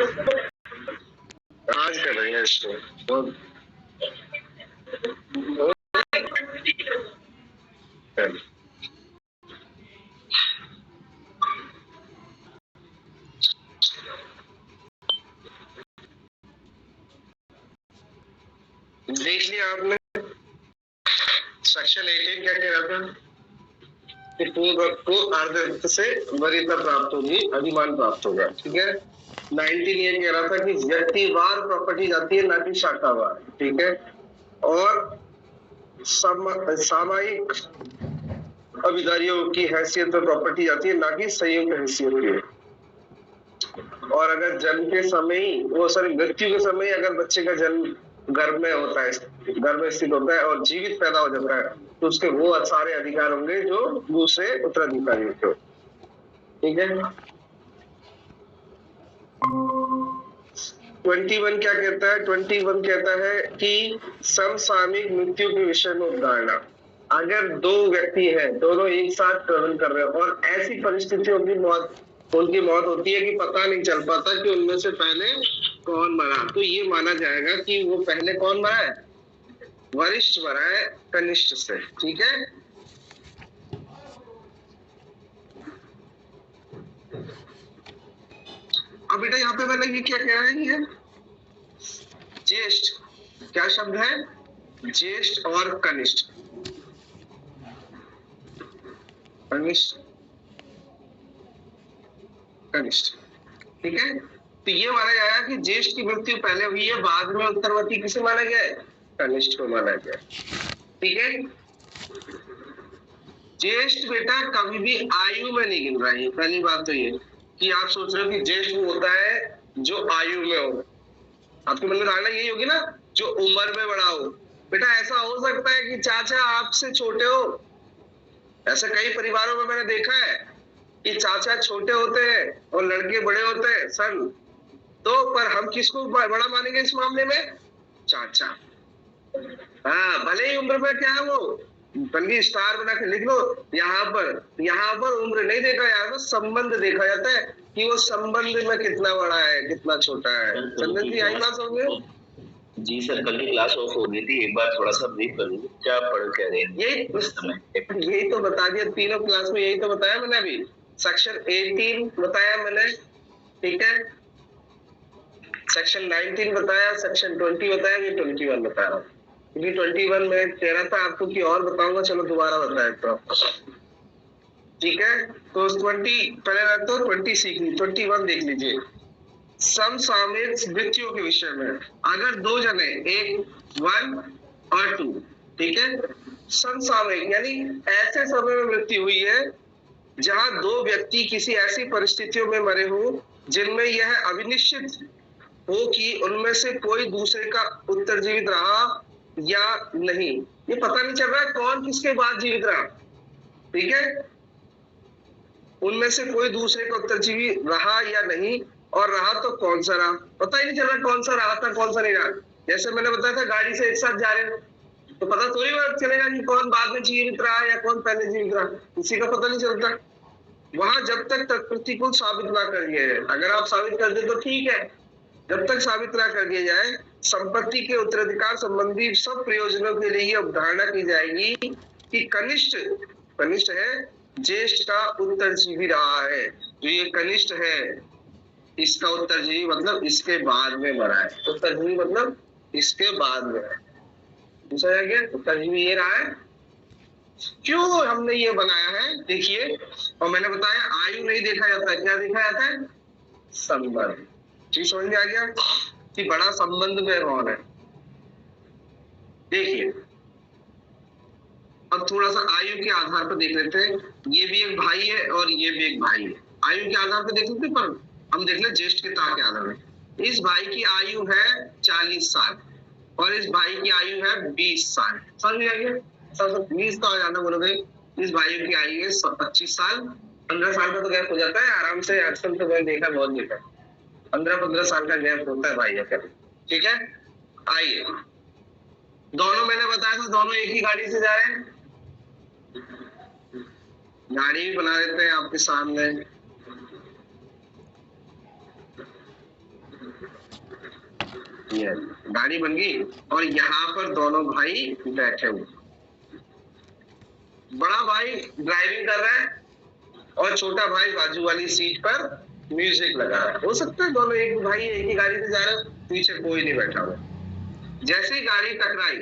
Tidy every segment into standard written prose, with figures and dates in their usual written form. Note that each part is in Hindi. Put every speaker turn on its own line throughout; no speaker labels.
आज कर रही है इसको देख लिया आपने। सेक्शन 18 क्या कह रहा था कि पूर्ण को अर्धवृत्त से वरीयता प्राप्त होगी, अधिमान प्राप्त होगा। ठीक है। 19 ये कह रहा था कि व्यक्तिवार प्रॉपर्टी जाती है, ना कि शाखावार। ठीक है। और सामायिक अभिधारियों की हैसियत में प्रॉपर्टी जाती है, ना कि संयुक्त हैसियत की। और अगर जन्म के समय ही मृत्यु के समय अगर बच्चे का जन्म गर्भ में होता है, गर्भ में स्थित होता है और जीवित पैदा हो जाता है, तो उसके वो सारे अधिकार होंगे जो दूसरे उत्तराधिकारी के। ठीक है। 21 क्या कहता है? 21 कहता है कि समसामयिक मृत्यु के विषय में उदाहरण। अगर दो व्यक्ति हैं, दोनों एक साथ ट्रेवल कर रहे हैं और ऐसी परिस्थितियों की उनकी मौत होती है कि पता नहीं चल पाता कि उनमें से पहले कौन मरा, तो ये माना जाएगा कि वो पहले कौन मरा है? वरिष्ठ मरा है कनिष्ठ से। ठीक है। अब बेटा यहाँ पे मैंने ये क्या कह रहा है? ये ज्येष्ठ क्या शब्द है? ज्येष्ठ और कनिष्ठ। कनिष्ठ कनिष्ठ। ठीक है। तो ये माना जाएगा कि ज्येष्ठ की मृत्यु पहले हुई है, बाद में उत्तरवर्ती किसे माना गया है? कनिष्ठ को माना गया। ठीक है। ज्येष्ठ बेटा कभी भी आयु में नहीं गिन रहा है। पहली बात तो ये कि आप सोच रहे हो कि ज्येष्ठ वो होता है जो आयु में हो, आपके मन में धारणा यही होगी ना, जो उम्र में बड़ा हो। बेटा ऐसा हो सकता है कि चाचा आपसे छोटे हो। ऐसे कई परिवारों में मैंने देखा है कि चाचा छोटे होते हैं और लड़के बड़े होते हैं सन। तो पर हम किसको बड़ा मानेंगे इस मामले में? चाचा। हाँ, भले ही उम्र में क्या है वो, बल्कि स्टार बना के लिख लो। यहाँ पर उम्र नहीं देखा जाता, बस संबंध देखा जाता है कि वो संबंध में कितना बड़ा है, कितना छोटा है। चंदन जी आई बात होंगे?
जी सर, कल की क्लास ऑफ हो गई थी, एक बार थोड़ा सा ब्रीफ कर लीजिए, क्या पढ़ कह रहे हैं?
यही तो बता दिया, तीनों क्लास में यही तो बताया मैंने अभी। सेक्शन 18 बताया मैंने। ठीक है। सेक्शन 19 बताया, सेक्शन 20 बताया, ये 21 बताया। क्योंकि 21 में कह रहा था आपको कि और बताऊंगा, चलो दोबारा बताया तो। ठीक है। तो 20 पहले तो 20 सीख ली, 21 देख लीजिए। समसामयिक मृत्यु के विषय में अगर दो जने, एक 1 और 2, ठीक है, समसामयिक यानी ऐसे समय में मृत्यु हुई है जहां दो व्यक्ति किसी ऐसी परिस्थितियों में मरे हो जिनमें यह अविनिश्चित हो कि उनमें से कोई दूसरे का उत्तरजीवित रहा या नहीं। ये पता नहीं चल रहा है कौन किसके बाद जीवित रहा। ठीक है। उनमें से कोई दूसरे का उत्तरजीवी रहा या नहीं, और रहा तो कौन सा रहा, पता ही नहीं चल रहा कौन सा रहा था कौन सा नहीं रहा। जैसे मैंने बताया था गाड़ी से एक साथ जा रहे हो तो पता थोड़ी चलेगा कि कौन बाद में जीवित रहा या कौन पहले जीवित रहा, किसी का पता नहीं चलता। वहां जब तक प्रतिकूल साबित ना कर दिया जाए, अगर आप साबित कर दे तो ठीक है, जब तक साबित ना कर दिया जाए, संपत्ति के उत्तराधिकार संबंधी सब प्रयोजनों के लिए अवधारणा की जाएगी कि कनिष्ठ है ज्येष्ठ का उत्तरजीवी रहा है। जो ये कनिष्ठ है इसका उत्तरजीवी मतलब इसके बाद में मरा है। उत्तरजीवी मतलब इसके बाद में दूसरा गया, उत्तरजीवी ये रहा है। क्यों हमने ये बनाया है देखिए, और मैंने बताया आयु नहीं देखा जाता, क्या देखा जाता है? संबंध। चीज समझ में आ गया कि बड़ा संबंध में कौन है। देखिए अब थोड़ा सा आयु के आधार पर देख लेते हैं। ये भी एक भाई है और ये भी एक भाई है। आयु के आधार पर देख लेते, पर हम देख ले ज्येष्ठता के आधार पर। इस भाई की आयु है 40 साल और इस भाई की आयु है 20 साल। समझ में आ गया? 20 का ज्यादा बोलोगे, इस भाई की आयु है 25 साल। 15 साल का तो गैप हो जाता है आराम से, आजकल तो मैंने देखा बहुत देखा, 15-15 साल का गैप होता है भाई का। ठीक है। आइए, दोनों मैंने बताया था दोनों एक ही गाड़ी से जा रहे हैं। गाड़ी भी बना देते हैं आपके सामने। ये गाड़ी बन गई और यहाँ पर दोनों भाई बैठे हुए, बड़ा भाई ड्राइविंग कर रहा है और छोटा भाई बाजू वाली सीट पर म्यूजिक लगा रहा है। हो सकता है दोनों एक भाई एक ही गाड़ी से जा रहे हो, पीछे कोई नहीं बैठा हुआ। जैसे ही गाड़ी टकराई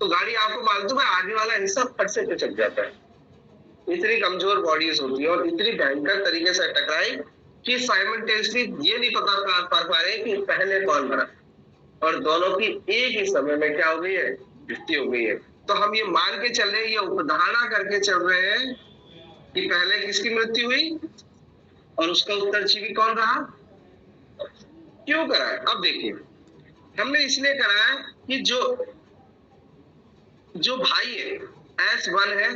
तो गाड़ी आपको मालूम है आगे वाला हिस्सा फट से पिचक जाता है। इतनी कमजोर बॉडीज होती है और इतनी भयंकर तरीके से टकराई कि साइमल्टेनियसली ये नहीं पता कर पा रहे कि पहले कौन मरा, और दोनों की एक ही समय में क्या हो गई है, मृत्यु हो गई है। तो हम ये मान के चल रहे हैं, ये उपधारणा करके चल रहे हैं कि पहले किसकी मृत्यु हुई और उसका उत्तरजीवी कौन रहा। क्यों करा है? अब देखिए, हमने इसलिए करा है कि जो भाई है S1 है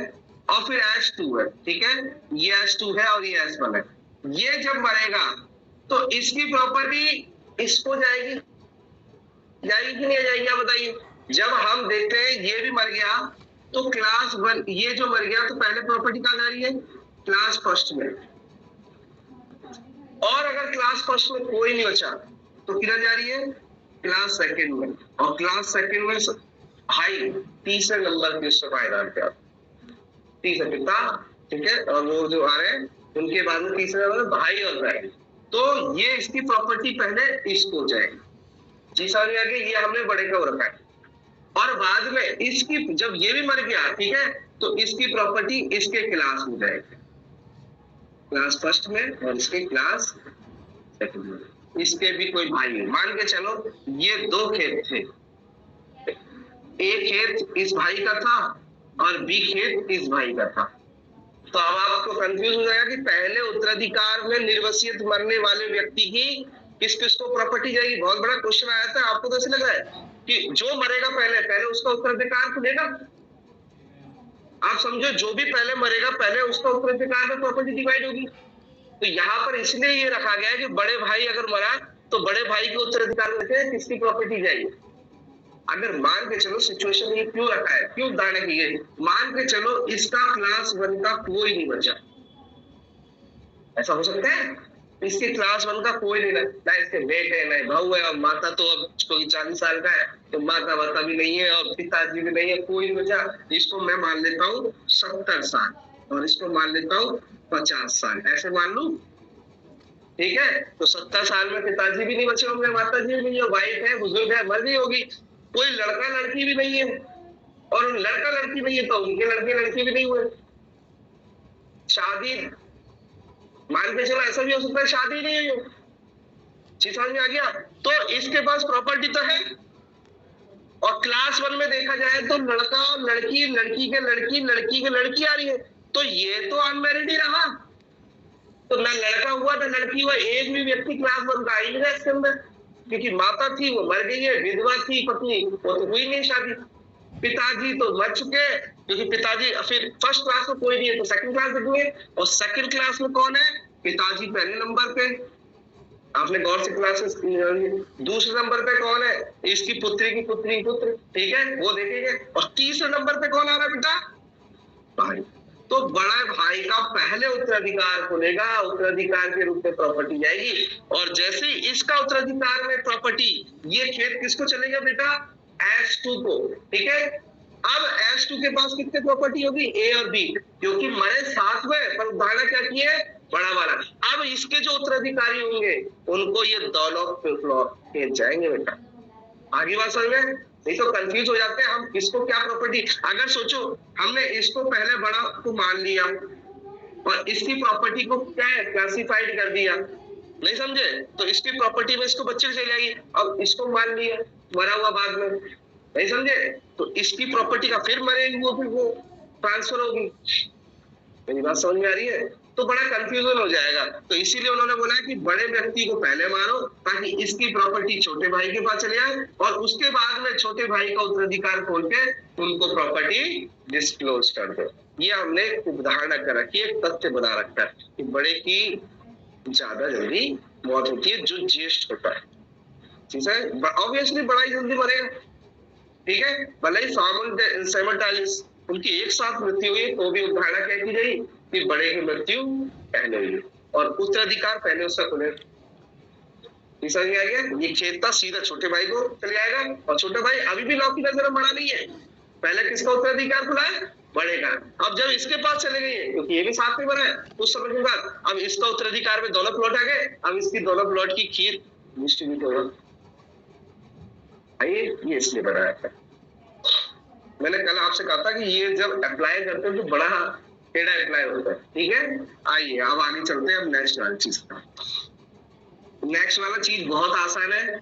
और फिर S2 है, ठीक है, ये S2 है और ये S1 है। ये जब मरेगा तो इसकी प्रॉपर्टी इसको जाएगी कि नहीं जाएगी, आप बताइए। जब हम देखते हैं ये भी मर गया तो क्लास 1, ये जो मर गया तो पहले प्रॉपर्टी कहाँ जा रही है, क्लास फर्स्ट में। और अगर क्लास फर्स्ट में कोई नहीं बचा तो किधर जा रही है, क्लास सेकंड में। और क्लास सेकंड में भाई तीसरे नंबर के उससे पायदान पे, तीसरे पिता, ठीक है, और वो जो आ रहे हैं उनके बाद में तीसरे नंबर भाई और बहन। तो ये इसकी प्रॉपर्टी पहले इसको जाएगी। जी समझ में आ गया, ये हमने बड़े का रखा है। और बाद में इसकी जब ये भी मर गया, ठीक है, तो इसकी प्रॉपर्टी इसके क्लास में जाएगी, क्लास फर्स्ट में, और इसके क्लास सेकंड में। इसके भी कोई भाई है, मान के चलो ये 2 खेत थे, एक खेत इस भाई का था और बी खेत इस भाई का था। तो अब आपको कंफ्यूज हो जाएगा कि पहले उत्तराधिकार में निर्वसित मरने वाले व्यक्ति की किस किस को प्रॉपर्टी जाएगी। बहुत बड़ा क्वेश्चन आया था, आपको तो ऐसे लग रहा है कि जो मरेगा पहले उसका उत्तराधिकार तो देगा। आप समझो, जो भी पहले मरेगा पहले उसका उत्तराधिकार में प्रॉपर्टी डिवाइड होगी। तो यहाँ पर इसलिए ये रखा गया है कि बड़े भाई अगर मरा तो बड़े भाई के उत्तराधिकार में किसकी प्रॉपर्टी जाएगी। अगर मान के चलो सिचुएशन ये क्यों रखा है, क्यों दाने की गई, मान के चलो इसका क्लास 1 का कोई नहीं बचा, ऐसा हो सकता है, इसके क्लास 1 का कोई नहीं, ना इसके बेटे ना भाऊ है, और माता तो अब 40 साल का है तो माता वाता भी नहीं है और पिताजी भी नहीं है, कोई नहीं बचा। इसको मैं मान लेता हूँ 70 साल और इसको मान लेता हूँ 50 साल, ऐसे मान लू, ठीक है। तो 70 साल में पिताजी भी नहीं बचे होंगे, माता जी भी नहीं है, वाइफ है, बुजुर्ग है, मर गई होगी, कोई लड़का लड़की भी नहीं है, और लड़का लड़की नहीं है तो उनके लड़के लड़की भी नहीं हुए, शादी मान के चलो ऐसा भी हो सकता है शादी नहीं हुई हो। चीज समझ में आ गया। तो इसके पास प्रॉपर्टी तो है, और क्लास 1 में देखा जाए तो लड़का और लड़की, लड़की के लड़की, लड़की के लड़की आ रही है, तो ये तो अनमैरिड ही रहा, तो ना लड़का हुआ ना लड़की हुआ, एक भी व्यक्ति क्लास 1 का आई नहीं इसके अंदर, क्योंकि माता थी वो मर गई है, विधवा थी पत्नी वो तो हुई नहीं शादी, पिताजी तो मर चुके, क्योंकि पिताजी फिर फर्स्ट क्लास में कोई नहीं है तो सेकंड क्लास में हुए, और सेकंड क्लास में कौन है, पिताजी पहले नंबर पे, आपने गौर से क्लासेस, दूसरे नंबर पे कौन है, इसकी पुत्री की पुत्री पुत्र, ठीक है, वो देखेंगे, और तीसरे नंबर पे कौन आ रहा है बेटा, भाई। तो बड़ा भाई का पहले उत्तराधिकार खुलेगा, उत्तराधिकार के रूप में प्रॉपर्टी जाएगी, और जैसे ही इसका उत्तराधिकार में प्रॉपर्टी, ये खेत किसको चलेगा बेटा, S2 को, ठीक है। अब S2 के पास कितने प्रॉपर्टी होगी, A और B, क्योंकि मरे साथ में, पर उदाहरण क्या किए, बड़ा वाला। अब इसके जो उत्तराधिकारी होंगे उनको ये दोनों खेत जाएंगे बेटा। आगे बात समझ में, नहीं तो कंफ्यूज हो जाते हैं हम, किसको क्या प्रॉपर्टी। अगर सोचो हमने इसको पहले बड़ा को मान लिया और इसकी प्रॉपर्टी को क्या है, क्लासिफाइड कर दिया, नहीं समझे, तो इसकी प्रॉपर्टी में इसको बच्चे चले जाएगी। अब इसको मान लिया मरा हुआ बाद में, नहीं समझे, तो इसकी प्रॉपर्टी का फिर मरेगी वो, फिर वो ट्रांसफर होगी। मेरी बात समझ में आ रही है। तो बड़ा कंफ्यूजन हो जाएगा, तो इसीलिए उन्होंने बोला है कि बड़े व्यक्ति को पहले मारो ताकि इसकी प्रॉपर्टी छोटे भाई के पास चले जाए, और उसके बाद में छोटे भाई का उत्तराधिकार खोल के उनको प्रॉपर्टी डिस्क्लोज कर दो। ये हमने उदाहरण कर रखी है, एक तथ्य बना रखा है कि बड़े की ज्यादा जल्दी मौत होती है जो ज्येष्ठ होता है, ठीक है, ऑब्वियसली बड़ा ही जल्दी मरेगा, ठीक है, भले ही साइमल्टेनियस उनकी एक साथ मृत्यु हुई तो भी उदाहरण क्या की गई कि बड़े की मृत्यु पहले हुई और उत्तराधिकार पहले उसका खुले। ये समझ में आ गया? ये खेद था, सीधा छोटे भाई को चले जाएगा, और छोटा भाई अभी भी लॉ की नजर में बड़ा नहीं है। पहले किसका उत्तराधिकार खुला है? बड़े का। अब जब इसके पास चले गए क्योंकि ये भी साथ में बना है कुछ समय के बाद, अब इसका उत्तराधिकार में दोनों प्लॉट आ गए, अब इसकी दोनों प्लॉट की खीर डिस्ट्रीब्यूट होगा। ये इसलिए बनाया था। मैंने कल आपसे कहा था कि ये जब अप्लाई करते हैं तो बड़ा टेढ़ा अप्लाई होता है, ठीक है। आइए अब आगे चलते हैं, अब नेक्स्ट वाली चीज का। नेक्स्ट वाला चीज बहुत आसान है,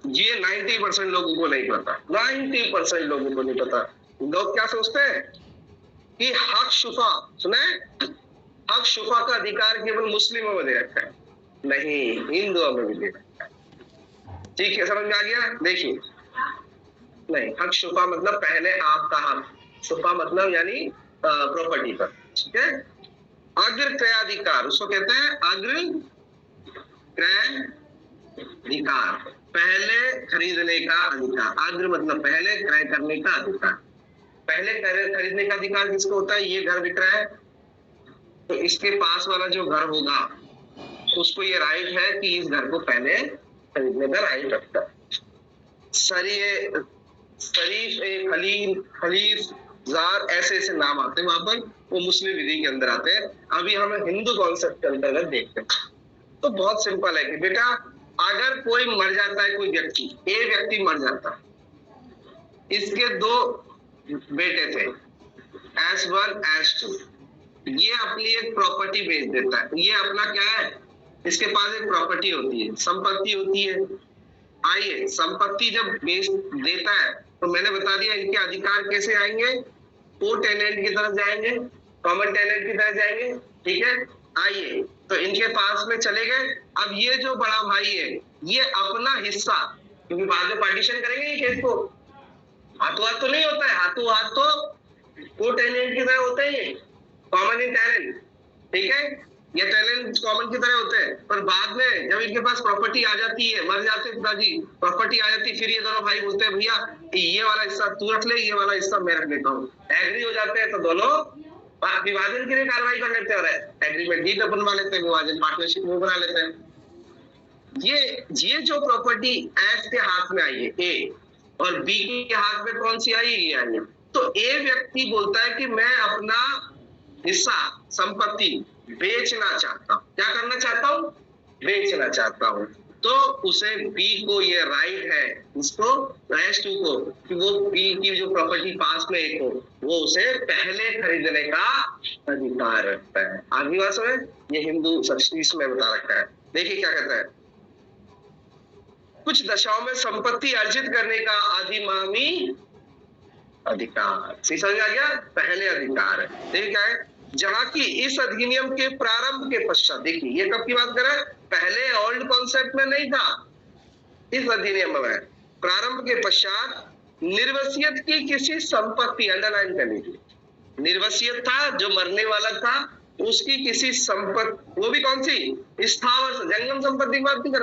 ये 90% लोगों को नहीं पता, 90% लोगों को नहीं पता। लोग क्या सोचते हैं कि हक शुफा, सुने, हक शुफा का अधिकार केवल मुस्लिमों में दे रखा है, नहीं, हिंदुओं में भी दे रखा है। ठीक है, समझ में आ गया? देखिए, नहीं, हक शुफा मतलब पहले आपका हक, शुफा मतलब यानी प्रॉपर्टी पर, ठीक है। अग्र क्रयाधिकार उसको कहते हैं, अग्र क्रयाधिकार, पहले खरीदने का अधिकार। अग्र मतलब पहले, क्रय करने का अधिकार। पहले खरीदने का अधिकार किसको होता है? ये घर बिक रहा है तो इसके पास वाला जो घर होगा उसको ये राइट है कि इस घर को पहले खरीदने का राइट रखता है। शरीफ ए खलील, खलीफ, जार, ऐसे ऐसे नाम आते हैं वहां पर, वो मुस्लिम विधि के अंदर आते हैं। अभी हम हिंदू कॉन्सेप्ट के अंतर्गत देखते हैं। तो बहुत सिंपल है कि बेटा अगर कोई मर जाता है, कोई व्यक्ति, ए व्यक्ति मर जाता है, इसके दो बेटे थे, S1 S2, ये अपनी एक प्रॉपर्टी बेच देता है। ये अपना क्या है? इसके पास एक प्रॉपर्टी होती है, संपत्ति होती है। आइए, संपत्ति जब बेच देता है तो मैंने बता दिया इनके अधिकार कैसे आएंगे, को टेनेंट की तरफ जाएंगे, कॉमन टेनेंट की तरफ जाएंगे, ठीक है। आइए, तो इनके पास में चले गए। अब ये जो बड़ा भाई है, ये अपना हिस्सा, क्योंकि बाद में पार्टीशन करेंगे ये केस को, हाथों हाथ तो नहीं होता है, हाथों हाथ तो को टेनेंट की तरह होते हैं, कॉमन इन टेनेंट, ठीक है। ये टेनेंट कॉमन की तरह होते हैं, पर बाद में जब इनके पास प्रॉपर्टी आ जाती है, मर जाते हैं पिताजी, प्रॉपर्टी आ जाती है, फिर ये दोनों भाई बोलते हैं भैया ये वाला हिस्सा तू रख ले, ये वाला हिस्सा मैं रख लेता हूँ। एग्री हो जाते हैं तो दोनों विभाजन के लिए कार्रवाई कर लेते हैं, एग्रीमेंट डीड बनवा लेते हैं, विभाजन पार्टनरशिप में बना लेते हैं। ये जो प्रॉपर्टी एफ के हाथ में आई है, ए, और बी के हाथ में कौन सी आई है? ये आई है। तो ए व्यक्ति बोलता है कि मैं अपना हिस्सा, संपत्ति बेचना चाहता हूं। क्या करना चाहता हूं? बेचना चाहता हूं। तो उसे बी को ये राइट है, इसको S2 को, कि वो बी की जो प्रॉपर्टी पास में एक हो, वो उसे पहले खरीदने का अधिकार रखता है। आगे बात समझ? ये हिंदू संस्कृति में बता रखा है। देखिए क्या कहता है, कुछ दशाओं में संपत्ति अर्जित करने का अधिमानी अधिकार। समझ आ गया? पहले अधिकार है। देखिए क्या है, जहां की इस अधिनियम के प्रारंभ के पश्चात, देखिए ये कब की बात कर रहा है? पहले ओल्ड कॉन्सेप्ट में नहीं था, इस अधिनियम में प्रारंभ के पश्चात निर्वसियत की किसी संपत्ति, अंडरलाइन कर लीजिए, निर्वसियत था जो मरने वाला था, उसकी किसी संपत्ति, वो भी कौन सी? स्थावर, जंगम संपत्ति की बात नहीं कर,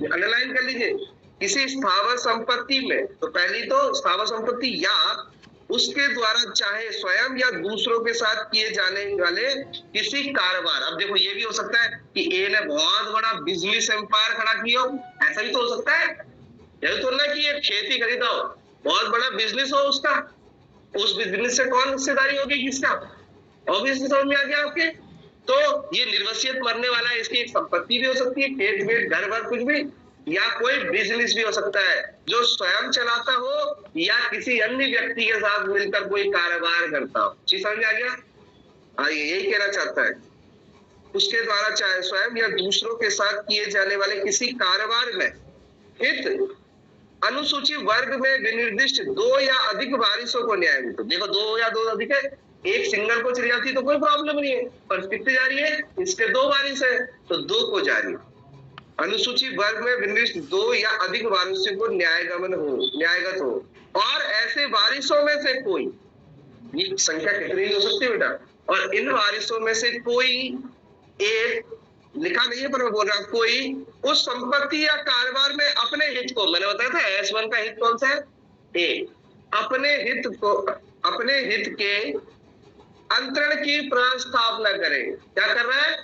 अंडरलाइन कर लीजिए, किसी स्थावर संपत्ति में। तो पहली तो स्थावर संपत्ति या उसके द्वारा चाहे स्वयं या दूसरों के साथ किए जाने वाले किसी कारोबार। अब देखो ये भी हो सकता है कि ए ने बहुत बड़ा बिजनेस एम्पायर खड़ा किया हो, ऐसा भी तो हो सकता है। यही तो ना कि एक खेती खरीदा हो, बहुत बड़ा बिजनेस हो उसका, उस बिजनेस से कौन हिस्सेदारी होगी, किसका? ऑब्वियसली समझ में आ गया आपके। तो ये निर्वसियत मरने वाला है, इसकी एक संपत्ति भी हो सकती है, खेत वेत घर भर कुछ भी, या कोई बिजनेस भी हो सकता है जो स्वयं चलाता हो या किसी अन्य व्यक्ति के साथ मिलकर कोई कारोबार करता हो। चीज समझ आ गया? आइए, यही कहना चाहता है, उसके द्वारा चाहे स्वयं या दूसरों के साथ किए जाने वाले किसी कारोबार में हित अनुसूचित वर्ग में विनिर्दिष्ट दो या अधिक वारिसों को न्याय मिलता। देखो दो या दो अधिक है, एक सिंगल को चली जाती तो कोई प्रॉब्लम नहीं है, पर कितनी जा रही है? इसके दो वारिस है तो दो को जा रही है। अनुसूचित वर्ग में विनिर्दिष्ट दो या अधिक वारिसों को न्यायगत हो, और ऐसे वारिसों में से कोई, ये संख्या कितनी हो सकती है बेटा, और इन वारिसों में से कोई एक, लिखा नहीं है पर मैं बोल रहा हूं, कोई उस संपत्ति या कारोबार में अपने हित को, मैंने बताया था S1 का हित कौन सा है? ए, अपने हित के अंतरण की प्रस्तावना करे। क्या कर रहा है?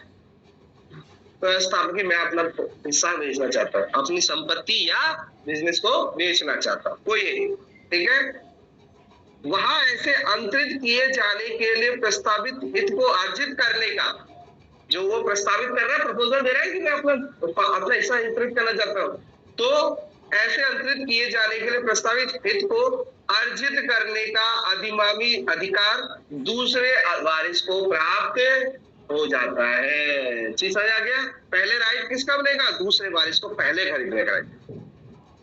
प्रस्ताव की मैं अपना हिस्सा बेचना चाहता हूँ, अपनी संपत्ति या बिजनेस को बेचना चाहता हूँ, कोई नहीं, ठीक है। वहां ऐसे अंतरित किए जाने के लिए प्रस्तावित हित को अर्जित करने का, जो वो प्रस्तावित कर रहा है, प्रपोजल दे रहा है कि मैं अपना हिस्सा अंतरित करना चाहता हूँ, तो ऐसे अंतरित किए जाने के लिए प्रस्तावित हित को अर्जित करने का अधिमानी अधिकार दूसरे वारिस को प्राप्त हो जाता है। चीज समझ आ गया? पहले राइट किसका बनेगा? दूसरे वारिस को पहले खरीदने का।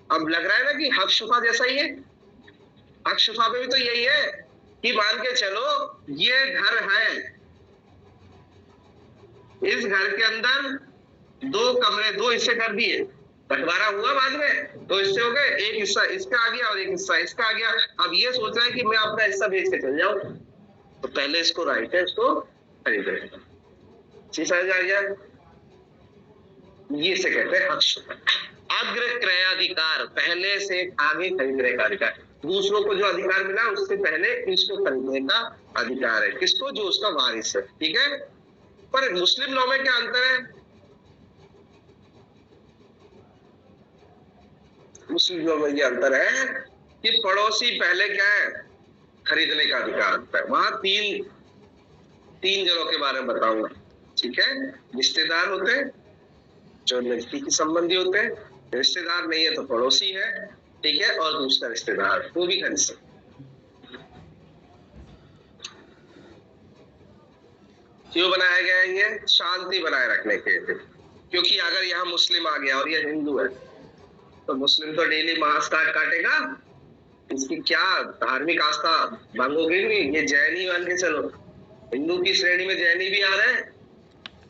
अब लग रहा है ना कि हक शुफा जैसा ही है। हक शुफा में भी तो यही है कि मान के चलो ये घर है, इस घर के अंदर 2 कमरे, 2 हिस्से कर दिए, बंटवारा हुआ बाद में, 2 हिस्से हो गए, एक हिस्सा इसका आ गया और एक हिस्सा इसका आ गया। अब ये सोच रहा है कि मैं अपना हिस्सा बेच के चल जाऊं, तो पहले इसको राइट है, इसको खरीदेगा। चीज समझ आ गया? ये से कहते हैं हक शुफा। अग्र क्रयाधिकार, पहले से आगे खरीदने का अधिकार, दूसरों को जो अधिकार मिला उससे पहले इसको खरीदने का अधिकार है। किसको? जो उसका वारिस है, ठीक है। पर मुस्लिम लॉ में क्या अंतर है? मुस्लिम लॉ में ये अंतर है कि पड़ोसी पहले क्या है? खरीदने का अधिकार होता है। वहां तीन जनों के बारे में बताऊंगा, ठीक है। रिश्तेदार होते हैं, जो नजदीकी संबंधी होते हैं, रिश्तेदार नहीं है तो पड़ोसी है, ठीक है, और दूसरा रिश्तेदार, वो भी खरीद सकते। क्यों बनाया गया है? ये शांति बनाए रखने के लिए। क्योंकि अगर यहाँ मुस्लिम आ गया और ये हिंदू है, तो मुस्लिम तो डेली मांस काटेगा, इसकी क्या धार्मिक आस्था भंग होगी नहीं। ये जैनी मान के चलो, हिंदू की श्रेणी में जैनी भी आ रहे हैं,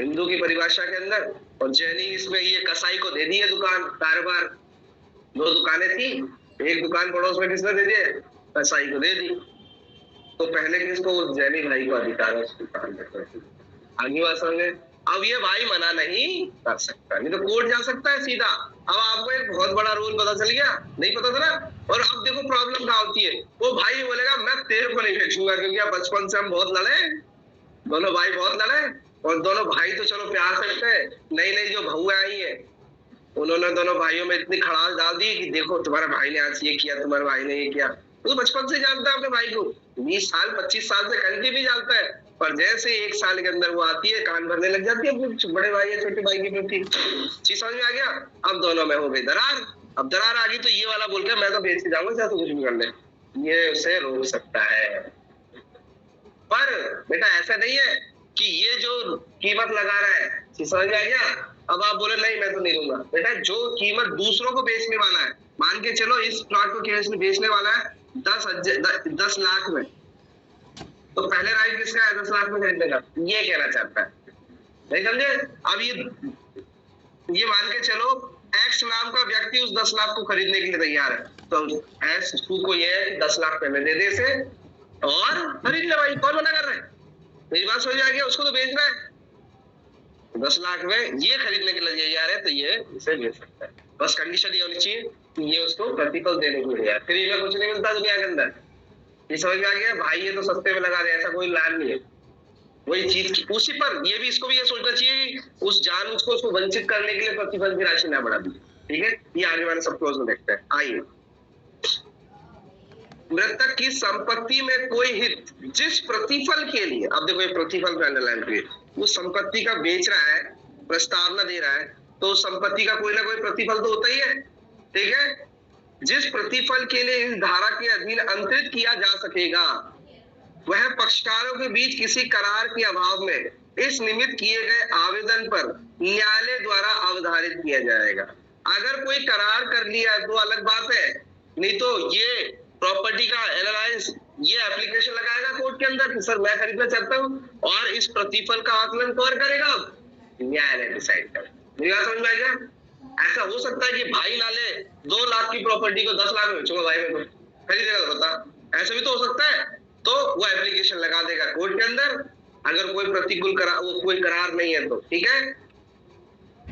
हिंदू की परिभाषा के अंदर, और जैनी इसमें ये कसाई को दे दी है दुकान, कारोबार। 2 दुकानें थी, एक दुकान पड़ोस में किसने दे दी? कसाई को दे दी। तो पहले किसको? उस जैनी भाई को अधिकार है उस दुकान में। आगे बात समझे? अब ये भाई मना नहीं कर सकता, नहीं तो कोर्ट जा सकता है सीधा। अब आपको एक बहुत बड़ा रूल पता चल गया, नहीं पता था ना। और अब देखो प्रॉब्लम क्या होती है, वो भाई बोलेगा मैं तेरे को नहीं बेचूंगा, क्योंकि अब बचपन से हम बहुत लड़े, दोनों भाई बहुत लड़े, और दोनों भाई तो चलो प्यार सकते हैं, नई नई जो बहुएं आई है उन्होंने दोनों भाइयों में इतनी खड़ास डाल दी कि देखो तुम्हारे भाई ने आज ये किया, तुम्हारे भाई ने ये किया। तो बचपन से जानता है अपने भाई को, 20 साल 25 साल से कंटी भी जानता है, पर जैसे 1 साल के अंदर वो आती है कान भरने लग जाती है बड़े भाई या छोटे भाई की प्रति। चीज समझ में आ गया? अब दोनों में हो गई दरार। अब दरार आ गई तो ये वाला बोल के मैं तो बेच के जाऊंगा, चाहे तो कुछ भी कर ले, ये उसे रोक सकता है। पर बेटा ऐसा नहीं है कि ये जो कीमत लगा रहा है, समझ में आ गया? अब आप बोले नहीं मैं तो नहीं दूंगा। बेटा जो कीमत दूसरों को बेचने वाला है, मान के चलो इस प्लॉट को बेचने वाला है 10 लाख में, तो पहले राइट किसका है? 10 लाख में खरीदने का, ये कहना चाहता है, नहीं समझे? अब ये मान के चलो एक्स नाम का व्यक्ति उस 10 लाख को खरीदने के लिए तैयार है, तो एक्स को ये है कि 10 लाख पहले दे दे इसे और खरीद ले भाई, कौन मना कर रहा है? मेरी बात समझ आ गया? उसको तो बेचना है 10 लाख में, ये खरीदने के लिए तैयार है, तो ये इसे बेच सकता है। बस कंडीशन ये होनी चाहिए कि ये उसको प्रतिफल देने के लिए, फ्री में कुछ नहीं मिलता दुनिया के अंदर। ये समझ में आ गया? भाई ये तो सस्ते में लगा दे, ऐसा कोई लाभ नहीं है। वही चीज उसी पर ये भी, इसको भी ये सोचना चाहिए उस जानबूझ को उसको वंचित करने के लिए प्रतिफल की राशि ना बढ़ा दी, ठीक है। ये आगे वाले सब क्लोज में देखते हैं। आइए, मृतक की संपत्ति में कोई हित जिस प्रतिफल के लिए, अब देखो ये प्रतिफल का अंडरलाइन करिए, वो संपत्ति का बेच रहा है, प्रस्तावना दे रहा है, तो संपत्ति का कोई ना कोई प्रतिफल तो होता ही है, ठीक है। जिस प्रतिफल के लिए इस धारा के अधीन अंतरित किया जा सकेगा, वह पक्षकारों के बीच किसी करार के अभाव में इस निमित्त किए गए आवेदन पर न्यायालय द्वारा अवधारित किया जाएगा। अगर कोई करार कर लिया तो अलग बात है, नहीं तो ये प्रॉपर्टी का एनालाइज, ये एप्लीकेशन लगाएगा कोर्ट के अंदर कि सर मैं खरीदना चाहता हूँ, और इस प्रतिफल का आकलन कौन करेगा? न्यायालय डिसाइड करेगा। मेरी बात समझ में आ गया? ऐसा हो सकता है कि भाई ना ले 2 लाख की प्रॉपर्टी को 10 लाख में बेचूंगा, भाई में खरीदेगा तो बता, ऐसा भी तो हो सकता है। तो वो एप्लीकेशन लगा देगा कोर्ट के अंदर, अगर कोई प्रतिकूल कोई करार नहीं है तो, ठीक है,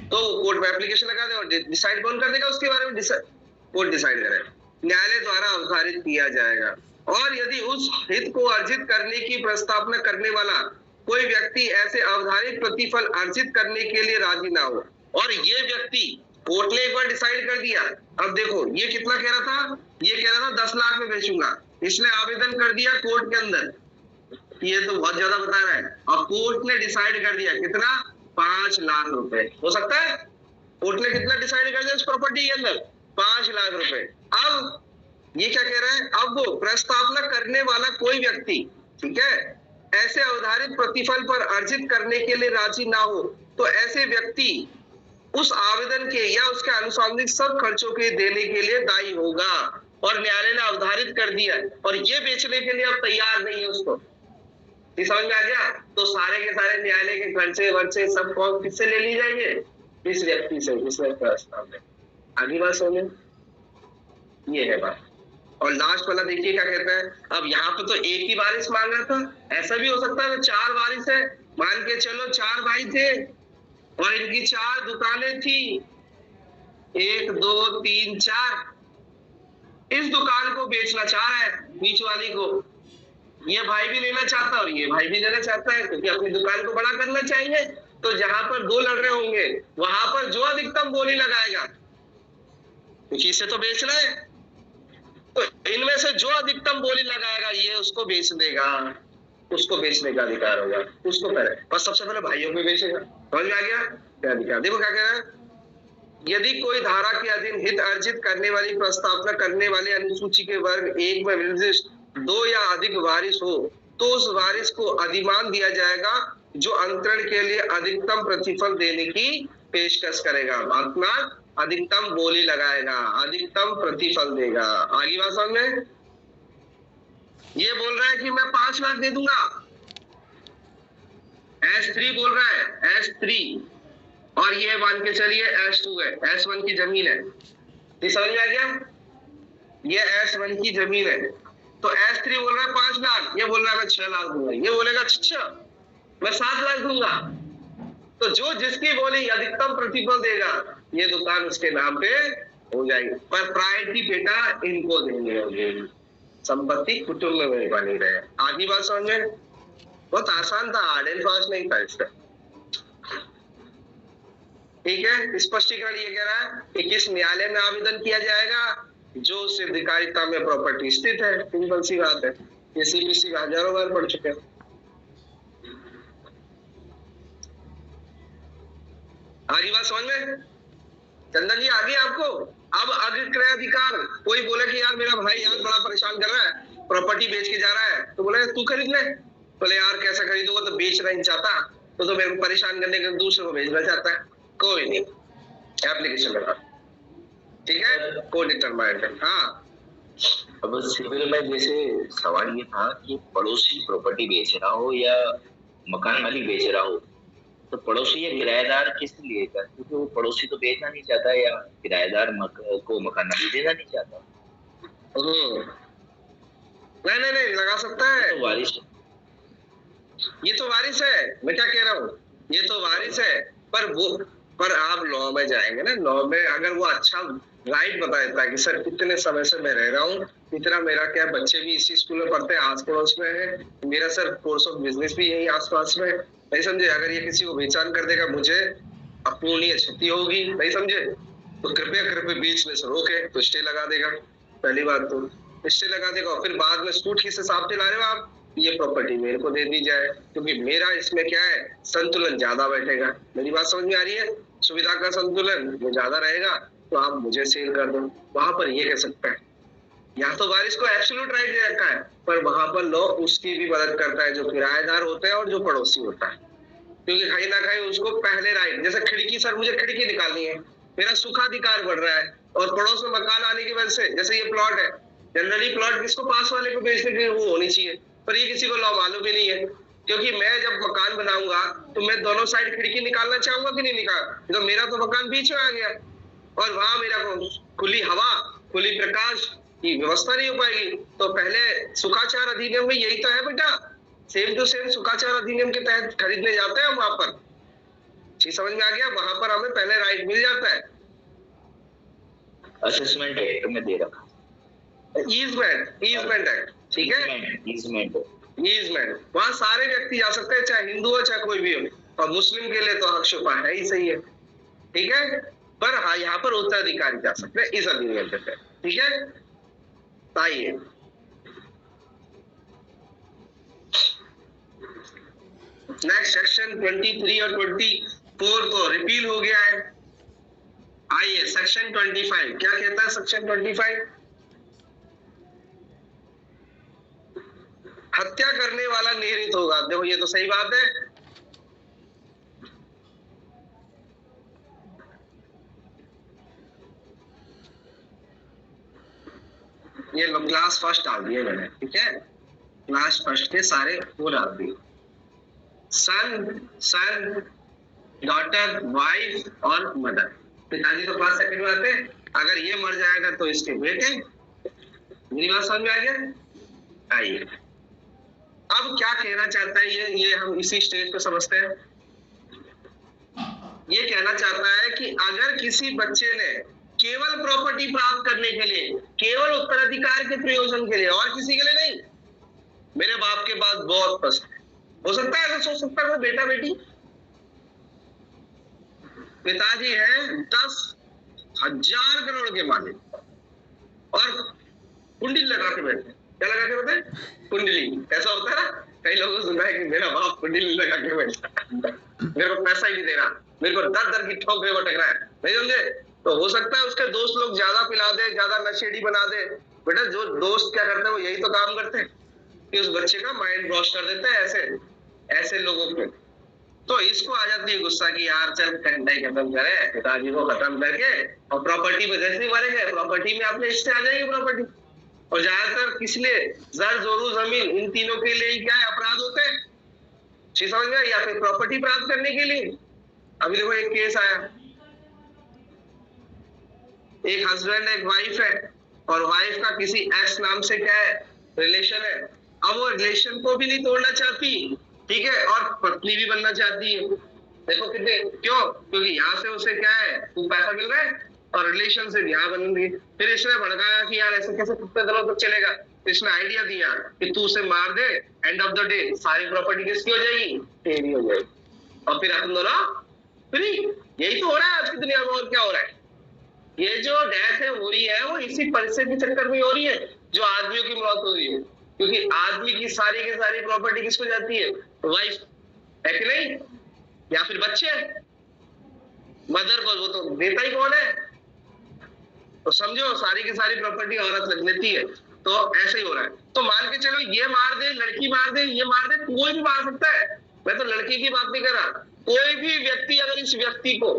तो कोर्ट में एप्लीकेशन लगा देगा, और डिसाइड कौन कर देगा उसके बारे में? कोर्ट डिसाइड करेगा, न्यायालय द्वारा अवधारित किया जाएगा। और यदि उस हित को अर्जित करने की प्रस्तावना करने वाला कोई व्यक्ति ऐसे अवधारित प्रतिफल अर्जित करने के लिए राजी ना हो। और ये व्यक्ति, कोर्ट ने एक बार डिसाइड कर दिया। अब देखो ये कितना कह रहा था, ये कह रहा था 10 लाख में बेचूंगा, इसने आवेदन कर दिया कोर्ट के अंदर, ये तो बहुत ज्यादा बता रहा है, और कोर्ट ने डिसाइड कर दिया कितना, 5 लाख रुपए। हो सकता है कोर्ट ने कितना डिसाइड कर दिया उस प्रॉपर्टी के अंदर, 5 लाख रुपए। अब ये क्या कह रहा है, अब वो प्रस्तावना करने वाला कोई व्यक्ति, ठीक है, ऐसे अवधारित प्रतिफल पर अर्जित करने के लिए राजी ना हो तो ऐसे व्यक्ति उस आवेदन के या उसके आनुषंगिक सब खर्चों के देने के लिए दायी होगा। और न्यायालय ने अवधारित कर दिया और ये बेचने के लिए अब तैयार नहीं है उसको। समझ में आ गया? तो सारे के सारे न्यायालय के खर्चे वर्चे सब कौन किससे ले ली जाएंगे, इस व्यक्ति से, जिसने प्रस्ताव में। आगे बात सुनिए, ये है बात। और लास्ट वाला देखिए क्या कहता है। अब यहाँ पे तो एक ही वारिस मांग रहा था, ऐसा भी हो सकता है 4 वारिस है, मान के चलो 4 भाई थे और इनकी 4 दुकानें थी, 1 2 3 4। इस दुकान को बेचना चाह रहा है बीच वाली को, ये भाई भी लेना चाहता है और ये भाई भी लेना चाहता है, क्योंकि अपनी दुकान को बड़ा करना चाहिए। तो जहां पर 2 लड़ रहे होंगे वहां पर जो अधिकतम बोली लगाएगा, क्योंकि इसे तो बेचना है, तो इनमें से जो अधिकतम बोली लगाएगा ये उसको बेच देगा, उसको बेचने का अधिकार होगा, उसको करे। बस सबसे पहले भाइयों को बेचेगा। समझ में आ गया क्या अधिकार? देखो क्या कह रहा है, यदि कोई धारा के अधीन हित अर्जित करने वाली प्रस्तावना करने वाले अनुसूची के वर्ग 1 में विशिष्ट 2 या अधिक वारिस हो तो उस वारिस को अधिमान दिया जाएगा जो अंतरण के लिए अधिकतम प्रतिफल देने की पेशकश करेगा, अपना अधिकतम बोली लगाएगा, अधिकतम प्रतिफल देगा। आगे बात समझ में? ये बोल रहा है कि मैं 5 लाख दे दूंगा, S3 बोल रहा है, S3, और ये मान के चलिए S2 है, S1 की जमीन है। ये समझ में आ गया? ये S1 की जमीन है, तो S3 बोल रहा है 5 लाख, ये बोल रहा है मैं 6 लाख दूंगा, ये बोलेगा अच्छा मैं 7 लाख दूंगा। तो जो जिसकी बोली अधिकतम प्रतिफल देगा ये दुकान उसके नाम पे हो जाएगी, पर प्रायोरिटी बेटा इनको देंगे होगी, संपत्ति कुटुंब में बनी रहे। आगे बात समझ में? बहुत आसान था, हार्ड एंड फास्ट नहीं था इसका। ठीक है, स्पष्टीकरण ये कह रहा है कि किस न्यायालय में आवेदन किया जाएगा, जो सिद्धिकारिता में प्रॉपर्टी स्थित है। सिंपल सी बात है, ये CPC में हजारों बार पढ़ चुके हैं। आगे बात समझ में? चंदन जी आगे आपको। अब अग्रक्रय अधिकार, कोई बोले कि यार मेरा भाई यार बड़ा परेशान कर रहा है, प्रॉपर्टी बेच के जा रहा है, तो बोले तू खरीद ले। बोले यार कैसा खरीदूंगा, तो बेचना नहीं चाहता, तो मेरे को परेशान करने के दूसरे को बेचना चाहता है। कोई नहीं, एप्लीकेशन लगा, ठीक है, को डिटरमाइंड है। हाँ,
अब सिविल में जैसे सवाल ये था कि पड़ोसी प्रॉपर्टी बेच रहा हो या मकान मालिक बेच रहा हो, तो पड़ोसी या किराएदार किस लिए का, क्योंकि वो पड़ोसी तो बेचना नहीं चाहता या किराएदार को मकान मालिक देना नहीं चाहता।
नहीं लगा सकता है,
तो वारिस,
ये तो वारिस है, मैं क्या कह रहा हूँ, ये तो वारिस है, पर आप लॉ में जाएंगे ना, लॉ में अगर वो अच्छा राइट बता देता है कि सर कितने समय से मैं रह रहा हूँ, इतना मेरा क्या, बच्चे भी इसी स्कूल में पढ़ते हैं, आस पड़ोस में है, मेरा सर कोर्स ऑफ बिजनेस भी यही आस पास में, नहीं समझे? अगर ये किसी को बेचान कर देगा मुझे अपूर्णीय क्षति होगी, नहीं समझे? तो कृपया बीच में से रोके, तो स्टे लगा देगा। पहली बात तो स्टे लगा देगा, और फिर बाद में सूट किस हिसाब से ला रहे हो आप, ये प्रॉपर्टी मेरे को दे दी जाए, क्योंकि मेरा इसमें क्या है, संतुलन ज्यादा बैठेगा। मेरी बात समझ में आ रही है? सुविधा का संतुलन वो ज्यादा रहेगा, तो आप मुझे सेल कर दो। वहां पर ये कह सकता है, या तो वारिस को एब्सोल्यूट राइट दे रखा है, पर वहां पर लॉ उसकी भी मदद करता है, जो किराएदार होते हैं और जो पड़ोसी होता है, क्योंकि कहीं ना कहीं उसको पहले राइट, जैसे खिड़की, सर मुझे खिड़की निकालनी है, मेरा सुखाधिकार बढ़ रहा है, और पड़ोस में मकान आने की वजह से, जैसे ये प्लॉट है, जनरली प्लॉट किसको, पास वाले को बेचने के लिए वो होनी चाहिए, पर ये किसी को लॉ मालूम ही नहीं है, क्योंकि मैं जब मकान बनाऊंगा तो मैं दोनों साइड खिड़की निकालना चाहूंगा कि नहीं निकाल, तो मेरा तो मकान बीच में आ गया, और वहां मेरा खुली हवा, खुली प्रकाश की व्यवस्था नहीं हो पाएगी। तो पहले सुखाचार अधिनियम में यही तो है बेटा, सेम टू सेम सुखाचार अधिनियम के तहत खरीदने जाते हैं हम वहां पर। जी समझ में आ गया? वहां पर हमें पहले राइट मिल जाता है।
असेसमेंट एक्ट में दे रखा,
ईजमेंट एक्ट, ठीक है,
ईजमेंट
ईजमेंट, वहां सारे व्यक्ति जा सकते हैं, चाहे हिंदू हो चाहे कोई भी हो, और मुस्लिम के लिए तो हक शुपा है ही, सही है, ठीक है। पर हाँ, यहाँ पर उत्तराधिकारी जा सकते हैं इस अधिनियम के तहत, ठीक है। आइए नेक्स्ट, सेक्शन 23 और 24 को रिपील हो गया है। आइए सेक्शन 25 क्या कहता है? सेक्शन 25, हत्या करने वाला निहरित होगा। देखो ये तो सही बात है, ये क्लास फर्स्ट डाल दिए मैंने, ठीक है, क्लास फर्स्ट के सारे वो डाल दिए, सन, डॉटर, वाइफ और मदर। पिताजी तो क्लास सेकंड में आते हैं, अगर ये मर जाएगा तो इसके बेटे। मेरी बात समझ में आ गया? आइए अब क्या कहना चाहता है ये हम इसी स्टेज पे समझते हैं। ये कहना चाहता है कि अगर किसी बच्चे ने केवल प्रॉपर्टी प्राप्त करने के लिए, केवल उत्तराधिकार के प्रयोजन के लिए, और किसी के लिए नहीं, मेरे बाप के पास बहुत पैसा है, हो सकता है ऐसा सोच सकता है कोई बेटा बेटी, पिताजी है 10,000 करोड़ के मालिक और कुंडली लगा के बैठे। क्या लगा के बैठे? कुंडली। ऐसा होता है ना, कई लोगों को सुना है कि मेरा बाप कुंडली लगा के बैठा, मेरे को पैसा ही नहीं दे रहा, मेरे को दर दर की ठोक में भटक रहा है, नहीं समझे? तो हो सकता है उसके दोस्त लोग ज्यादा पिला दे, ज्यादा नशेड़ी बना दे। बेटा जो दोस्त क्या करते हैं वो यही तो काम करते हैं कि उस बच्चे का माइंड वॉश कर देते हैं ऐसे लोगों को। तो इसको आ जाती है गुस्सा कि यार चल कंटाई खत्म करे, पिताजी को खत्म करके, और प्रॉपर्टी पे जैसे ही मारेंगे प्रॉपर्टी में अपने हिस्से आ जाएगी प्रॉपर्टी। और ज्यादातर किस लिए? जर, जोरू, जमीन, इन तीनों के लिए ही क्या है अपराध होते हैं, समझ में? या फिर प्रॉपर्टी प्राप्त करने के लिए। अभी देखो एक केस आया, एक हस्बैंड एक वाइफ है, और वाइफ का किसी एक्स नाम से क्या है रिलेशन है। अब वो रिलेशन को भी नहीं तोड़ना चाहती, ठीक है, और पत्नी भी बनना चाहती है। देखो कितने, क्यों? क्योंकि यहाँ से उसे क्या है, पैसा मिल रहा है, और रिलेशन से यहाँ बन गई। फिर इसने भड़काया कि यार ऐसे कैसे कितने दिनों तक चलेगा। इसने आइडिया दिया कि तू उसे मार दे, एंड ऑफ द डे सारी प्रॉपर्टी किसकी हो जाएगी? तेरी हो जाएगी, और फिर अपन दोनों फ्री। यही तो हो रहा है आज की दुनिया में, और क्या हो रहा है? ये जो डेथ है हो रही है वो इसी परिस्थिति के चक्कर में हो रही है, जो आदमियों की मौत हो रही है, क्योंकि आदमी की सारी प्रॉपर्टी किसको जाती है? वाइफ है कि नहीं, या फिर बच्चे, मदर को वो तो देता ही कौन है। तो समझो सारी की सारी प्रॉपर्टी औरत रख लेती है। तो ऐसे ही हो रहा है। तो मान के चलो ये मार दे, लड़की मार दे, ये मार दे, कोई भी मार सकता है। मैं तो लड़की की बात नहीं कर रहा, कोई भी व्यक्ति अगर इस व्यक्ति को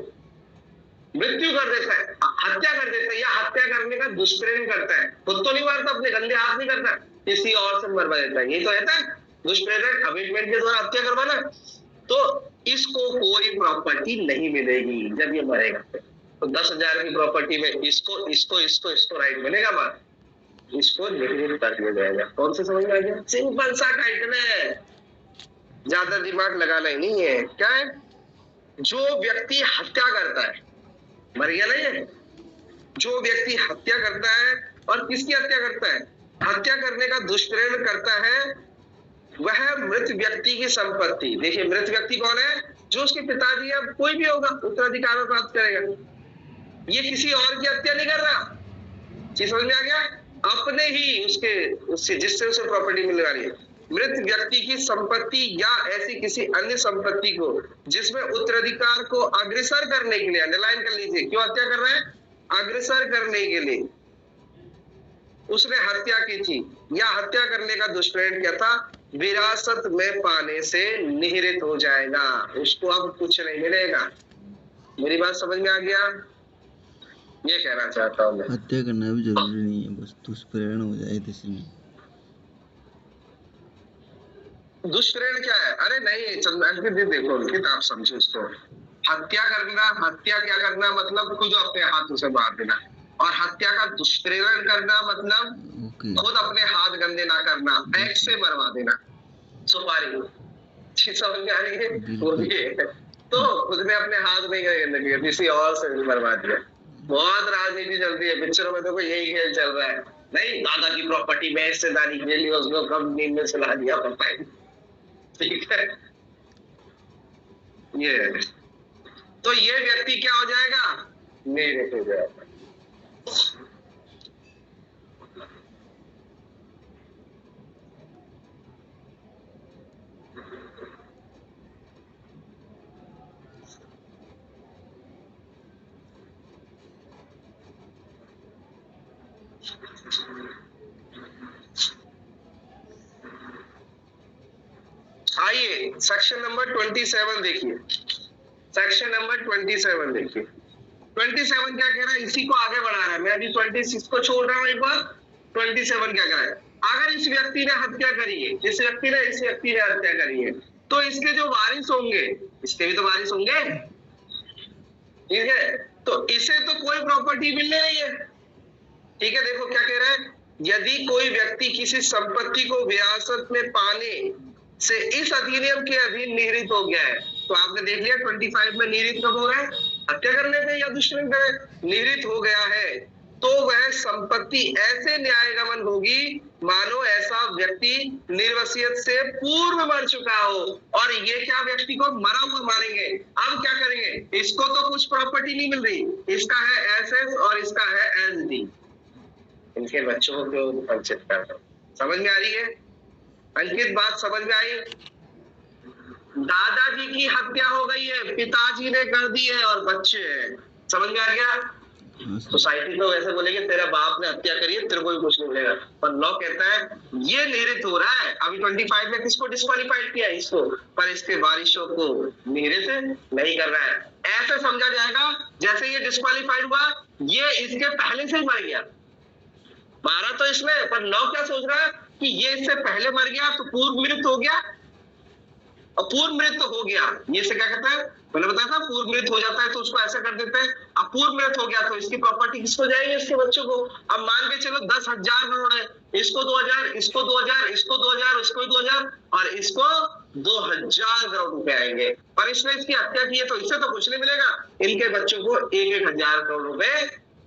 मृत्यु कर देता है, हत्या कर देता है, या हत्या करने का दुष्प्रेरण करता है, खुद तो नहीं मारता, अपने गंदे हाथ नहीं करता, किसी और से मरवा देता है, यही तो है था दुष्प्रेरण, अमिटमेंट के द्वारा हत्या करवाना। तो इसको कोई प्रॉपर्टी नहीं मिलेगी जब ये मरेगा। तो 10,000 की प्रॉपर्टी में इसको राइट मिलेगा, बात इसको निगृहित कर दिया जाएगा। कौन से समझ में आ गया? सिंपल सा टाइटल है, ज्यादा दिमाग लगाना ही नहीं है। क्या है? जो व्यक्ति हत्या करता है, मर गया ना ये, जो व्यक्ति हत्या करता है, और किसकी हत्या करता है? हत्या करने का दुष्प्रेरण करता है, वह मृत व्यक्ति की संपत्ति। देखिए मृत व्यक्ति कौन है? जो उसके पिताजी या कोई भी होगा उत्तराधिकार प्राप्त करेगा। ये किसी और की हत्या नहीं कर रहा, चीज समझ में आ गया? अपने ही उससे जिससे उसे प्रॉपर्टी मिलने वाली है, मृत व्यक्ति की संपत्ति या ऐसी किसी अन्य संपत्ति को जिसमें उत्तराधिकार को अग्रसर करने के लिए, अंडरलाइन कर लीजिए, क्यों हत्या कर रहे हैं? अग्रसर करने के लिए उसने हत्या की थी, या हत्या करने का दुष्प्रेरण क्या था? विरासत में पाने से निहिरित हो जाएगा, उसको अब कुछ नहीं मिलेगा। मेरी बात समझ में आ गया? ये कहना चाहता हूँ मैं।
हत्या करना भी जरूरी नहीं है, बस दुष्प्रेरण हो जाए किसी में।
दुष्प्रेरण क्या है? अरे नहीं चंद्र, देखो अंकित, आप समझो इसको। हत्या क्या करना मतलब खुद अपने हाथ उसे मार देना, और हत्या का दुष्प्रेरण करना मतलब खुद अपने हाथ गंदे ना करना, एक्ट से मरवा देना। सुपारी समझ में आ रही है? वो भी है। तो खुद ने अपने हाथ नहीं गंदे किया, किसी और से मरवा दिया। बहुत राजनीति चलती है पिक्चरों में, तो यही खेल चल रहा है। नहीं, दादा की प्रॉपर्टी में हिस्सेदारी के लिए उसको कंपनी में सुला दिया पापा ने। ठीक है, ये तो ये व्यक्ति क्या हो जाएगा, मेरे हो जाएगा। आइए सेक्शन नंबर 27 देखिए, सेक्शन नंबर 27 देखिए। 27 क्या कह रहा है, इसी को आगे बढ़ा रहा है। मैं अभी 26 को छोड़ रहा हूं, एक बार 27 क्या कह रहा है, अगर इस व्यक्ति ने हत्या करी है, इस व्यक्ति ने हत्या करी है, तो इसके जो वारिस होंगे, इसके भी तो वारिस होंगे, ठीक है, तो इसे तो कोई प्रॉपर्टी मिलने नहीं है। ठीक है, देखो क्या कह रहा है, यदि कोई व्यक्ति किसी संपत्ति को विरासत में पाने से इस अधिनियम के अधीन निहित हो गया है, तो आपने देख लिया 25 में निहित कब हो रहा है, हत्या करने पे या दुष्कर्म पे निहित हो गया है, तो वह संपत्ति ऐसे न्यायगमन होगी मानो ऐसा व्यक्ति निर्वसियत से पूर्व मर चुका हो, और ये क्या व्यक्ति को मरा हुआ मानेंगे। अब क्या करेंगे, इसको तो कुछ प्रॉपर्टी नहीं मिल रही, इसका है एसएस और इसका है एसडी, इनके बच्चों को वंचित कर रहे। समझ में आ रही है अंकित, बात समझ में आई। दादाजी की हत्या हो गई है, पिताजी ने कर दी है और बच्चे हैं, समझ में आ गया। सोसाइटी तो वैसे बोलेगी तेरा बाप ने हत्या करी है, तेरे को भी कुछ नहीं मिलेगा, पर लॉ कहता है ये निहित हो रहा है। अभी 25 में किसको डिस्क्वालीफाइड किया, इसको, पर इसके वारिसों को निहित नहीं कर रहा है। ऐसे समझा जाएगा जैसे ये डिस्क्वालीफाइड हुआ, ये इसके पहले से ही मर गया, मारा तो इसमें, पर लॉ क्या सोच रहा है कि ये इससे पहले मर गया तो पूर्व मृत हो गया, और पूर्व मृत हो गया, ये से क्या कहते हैं, मैंने बताया था पूर्व मृत हो जाता है तो उसको ऐसा कर देते हैं। अब पूर्व मृत हो गया तो इसकी प्रॉपर्टी किसको जाएगी, इसके बच्चों को। अब मान के चलो 10,000 करोड़ है, इसको 2,000, इसको 2,000, इसको 2,000, इसको 2,000 और इसको 2,000 करोड़ रुपए आएंगे, पर इसने इसकी हत्या की है तो इससे तो कुछ नहीं मिलेगा, इनके बच्चों को 1,000 करोड़ रुपए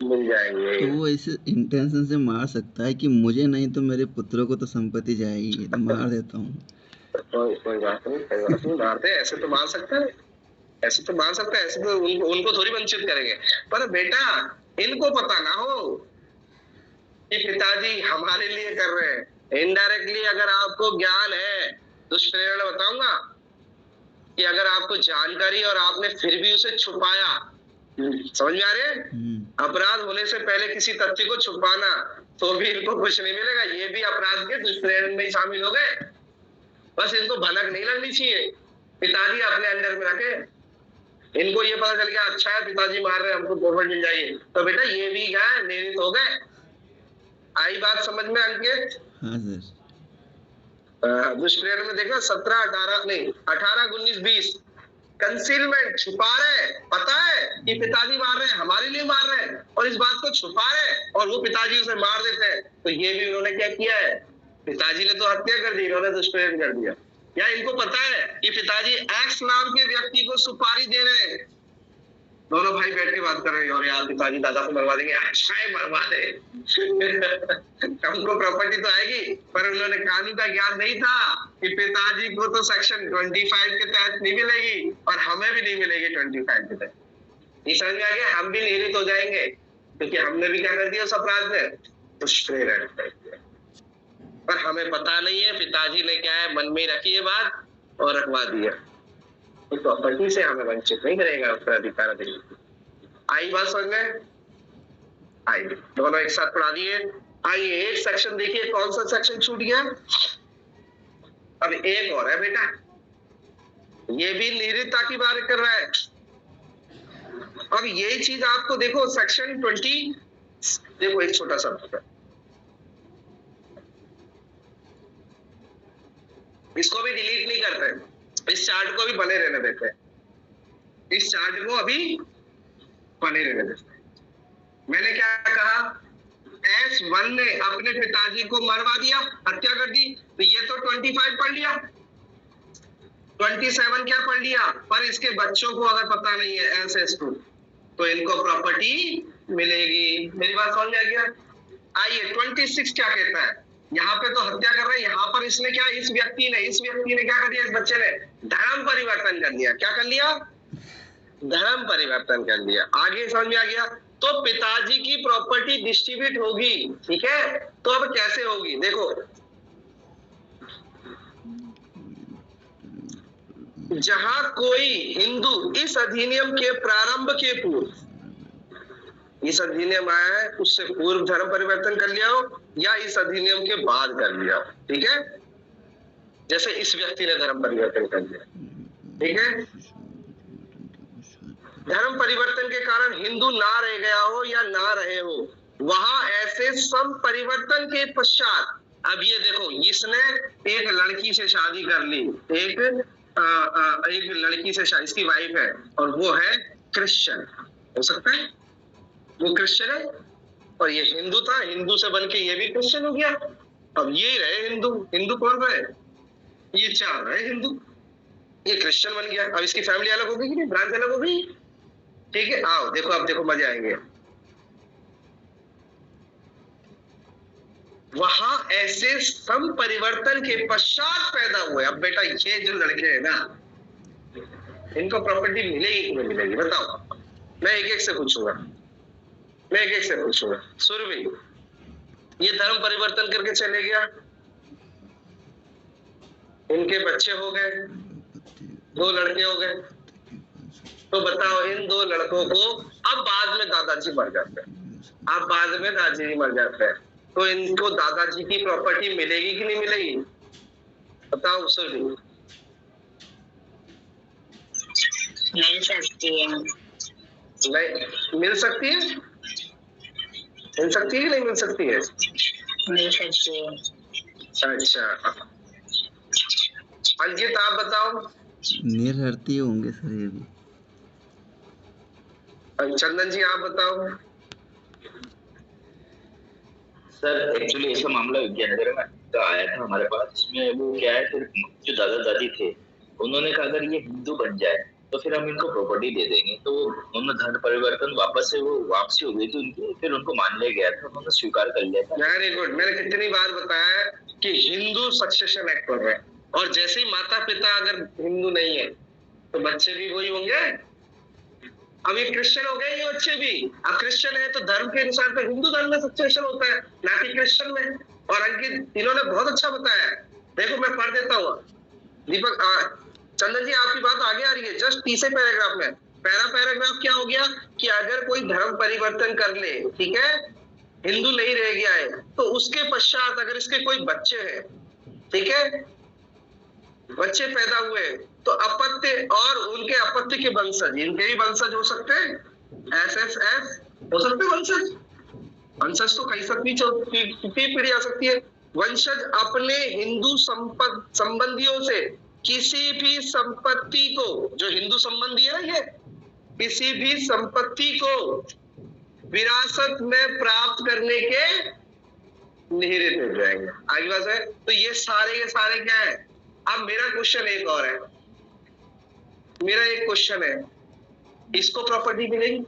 मिल जाएंगे।
तो वो ऐसे इंटेंशन से मार सकता है कि मुझे नहीं तो मेरे पुत्रों को तो संपत्ति जाएगी, तो मार देता हूँ।
कोई बात नहीं, मारते ऐसे तो मार सकता है, ऐसे तो मार सकता है, ऐसे तो उनको थोड़ी वंचित करेंगे। पर बेटा इनको पता ना हो कि पिताजी हमारे लिए कर रहे हैं। इनडायरेक्टली अगर आपको ज्ञान है, दुष्प्रेरणा बताऊंगा कि अगर आपको जानकारी और आपने फिर भी उसे छुपाया, समझ में आ रहे हैं, अपराध होने से पहले किसी तथ्य को छुपाना, तो भी इनको कुछ नहीं मिलेगा, ये भी अपराध के दुष्प्रेरण में शामिल हो गए। बस इनको भनक नहीं लगनी चाहिए, पिताजी अपने अंडर में रखे, इनको ये पता चल गया अच्छा है पिताजी मार रहे हैं, हमको प्रॉपर्टी मिल जाएगी, तो बेटा ये भी क्या है, निहित हो गए। आई बात समझ में अंकित?
हाँ सर।
दुष्प्रेरण में देखा 17, 18 नहीं 18, 19, 20 कंसीलमेंट, छुपा रहे, पता है कि पिताजी मार रहे हैं, हमारे लिए मार रहे हैं, और इस बात को छुपा रहे और वो पिताजी उसे मार देते हैं, तो ये भी उन्होंने क्या किया है, पिताजी ने तो हत्या कर दी, इन्होंने दुष्प्रेरण कर दिया। या इनको पता है कि पिताजी एक्स नाम के व्यक्ति को सुपारी दे रहे हैं, दोनों भाई बैठ के बात कर रहे हैं, और यार पिताजी दादा को मरवा देंगे, अच्छा है मरवा दे हमको प्रॉपर्टी तो आएगी, पर उन्होंने कानून का ज्ञान नहीं था कि पिताजी को तो सेक्शन 25 के तहत नहीं मिलेगी और हमें भी नहीं मिलेगी 25 के तहत। ये समझ में आ गया, हम भी निहित हो जाएंगे क्योंकि हमने भी क्या कर दिया उस अपराध में, दुष्प्रेरण कर दिया, पर हमें पता नहीं है पिताजी ने क्या है मन में रखी है बात और रखवा दिया, तो प्रॉपर्टी से हमें वंचित नहीं करेगा उत्तराधिकार अधिनियम। आई बात समझ में? आई, दोनों एक साथ पढ़ा दिए। आइए एक सेक्शन देखिए, कौन सा सेक्शन छूट गया, अब एक और है बेटा, ये भी निहितता की बात कर रहा है। अब यही चीज आपको देखो सेक्शन 20, देखो एक छोटा सा इसको भी डिलीट नहीं करते, इस चार्ट को भी बने रहने देते हैं, इस चार्ट को अभी बने रहने देते हैं। मैंने क्या कहा, S1 ने अपने पिताजी को मरवा दिया, हत्या कर दी, तो ये तो 25 पढ़ लिया, 27 क्या पढ़ लिया, पर इसके बच्चों को अगर पता नहीं है SS2, तो इनको प्रॉपर्टी मिलेगी। मेरी बात समझ में आ गया? आइए 26 क्या कहता है, यहाँ पे तो हत्या कर रहे हैं, यहाँ पर इसने क्या, इस व्यक्ति ने क्या कर दिया, इस बच्चे ने धर्म परिवर्तन कर लिया। क्या कर लिया? धर्म परिवर्तन कर लिया। आगे समझ में आ गया? तो पिताजी की प्रॉपर्टी डिस्ट्रीब्यूट होगी, ठीक है। तो अब कैसे होगी देखो, जहां कोई हिंदू इस अधिनियम के प्रारंभ के पूर्व, इस अधिनियम आया है उससे पूर्व धर्म परिवर्तन कर लिया हो या इस अधिनियम के बाद कर लिया हो, ठीक है। जैसे इस व्यक्ति ने धर्म परिवर्तन कर लिया, ठीक है। धर्म परिवर्तन के कारण हिंदू ना रह गया हो या ना रहे हो, वहां ऐसे सम परिवर्तन के पश्चात, अब ये देखो, इसने एक लड़की से शादी कर ली, एक लड़की से शादी, इसकी वाइफ है और वो है क्रिश्चियन, हो सकता है वो क्रिश्चियन है और ये हिंदू था, हिंदू से बन के ये भी क्रिश्चियन हो गया। अब ये रहे हिंदू, हिंदू कौन रहे, ये चार रहे हिंदू, ये क्रिश्चियन बन गया। अब इसकी फैमिली अलग हो गई कि नहीं, ब्रांच अलग हो गई, ठीक है। आओ देखो, अब देखो मजे आएंगे। वहां ऐसे सम परिवर्तन के पश्चात पैदा हुए। अब बेटा ये जो लड़के हैं ना, इनको प्रॉपर्टी मिलेगी कि नहीं मिलेगी बताओ? मैं एक एक से पूछूंगा, सुरभि, ये धर्म परिवर्तन करके चले गया, इनके बच्चे हो गए, 2 लड़के हो गए, तो बताओ इन 2 लड़कों को अब बाद में दादाजी मर जाते हैं, तो इनको दादाजी की प्रॉपर्टी मिलेगी कि नहीं मिलेगी बताओ सुरभि?
मिल सकती है।
नहीं मिल सकती है, मिल सकती है कि नहीं मिल सकती है?
मिल सकती है।
अच्छा, अंकित आप बताओ।
निर्हरती होंगे सर ये भी।
चंदन जी आप बताओ।
सर एक्चुअली ऐसा मामला विज्ञानगर में का आया था हमारे पास, इसमें वो क्या है, फिर जो दादा दादी थे उन्होंने कहा अगर ये हिंदू बन जाए तो फिर हम इनको प्रॉपर्टी दे देंगे, तो उन्होंने धर्म परिवर्तन वापस से वो वापसी हो गई थी उनकी, फिर उनको मान लिया गया था, उन्होंने स्वीकार कर लिया था।
Very good. मैंने कितनी बार बताया है कि हिंदू सक्सेशन एक्ट कर रहे हैं, और जैसे ही माता पिता अगर हिंदू नहीं है तो बच्चे भी वही होंगे। अब ये क्रिश्चियन हो गए ये बच्चे भी, अब क्रिश्चियन है तो धर्म के अनुसार तो हिंदू धर्म में सक्सेशन होता है, ना कि क्रिश्चियन में। और अंकित इन्होंने बहुत अच्छा बताया, देखो मैं पढ़ देता हूँ। दीपक चंदन जी आपकी बात आगे आ रही है, जस्ट तीसरे पैराग्राफ में। पहला पैराग्राफ क्या हो गया कि अगर कोई धर्म परिवर्तन कर ले, ठीक है, हिंदू नहीं रह गया है, तो उसके पश्चात अगर इसके कोई बच्चे हैं, ठीक है, बच्चे पैदा हुए, तो अपत्य और उनके अपत्य के वंशज, इनके भी वंशज हो सकते हैं, SSF हो सकते हैं वंशज तो कई सकती पीढ़ी आ सकती है। वंशज अपने हिंदू संबंधियों से किसी भी संपत्ति को, जो हिंदू संबंधी है ये, किसी भी संपत्ति को विरासत में प्राप्त करने के निहित हो जाएंगे। आगे बात है, तो ये सारे के सारे क्या है? अब मेरा क्वेश्चन एक और है, मेरा एक क्वेश्चन है, इसको प्रॉपर्टी मिलेगी?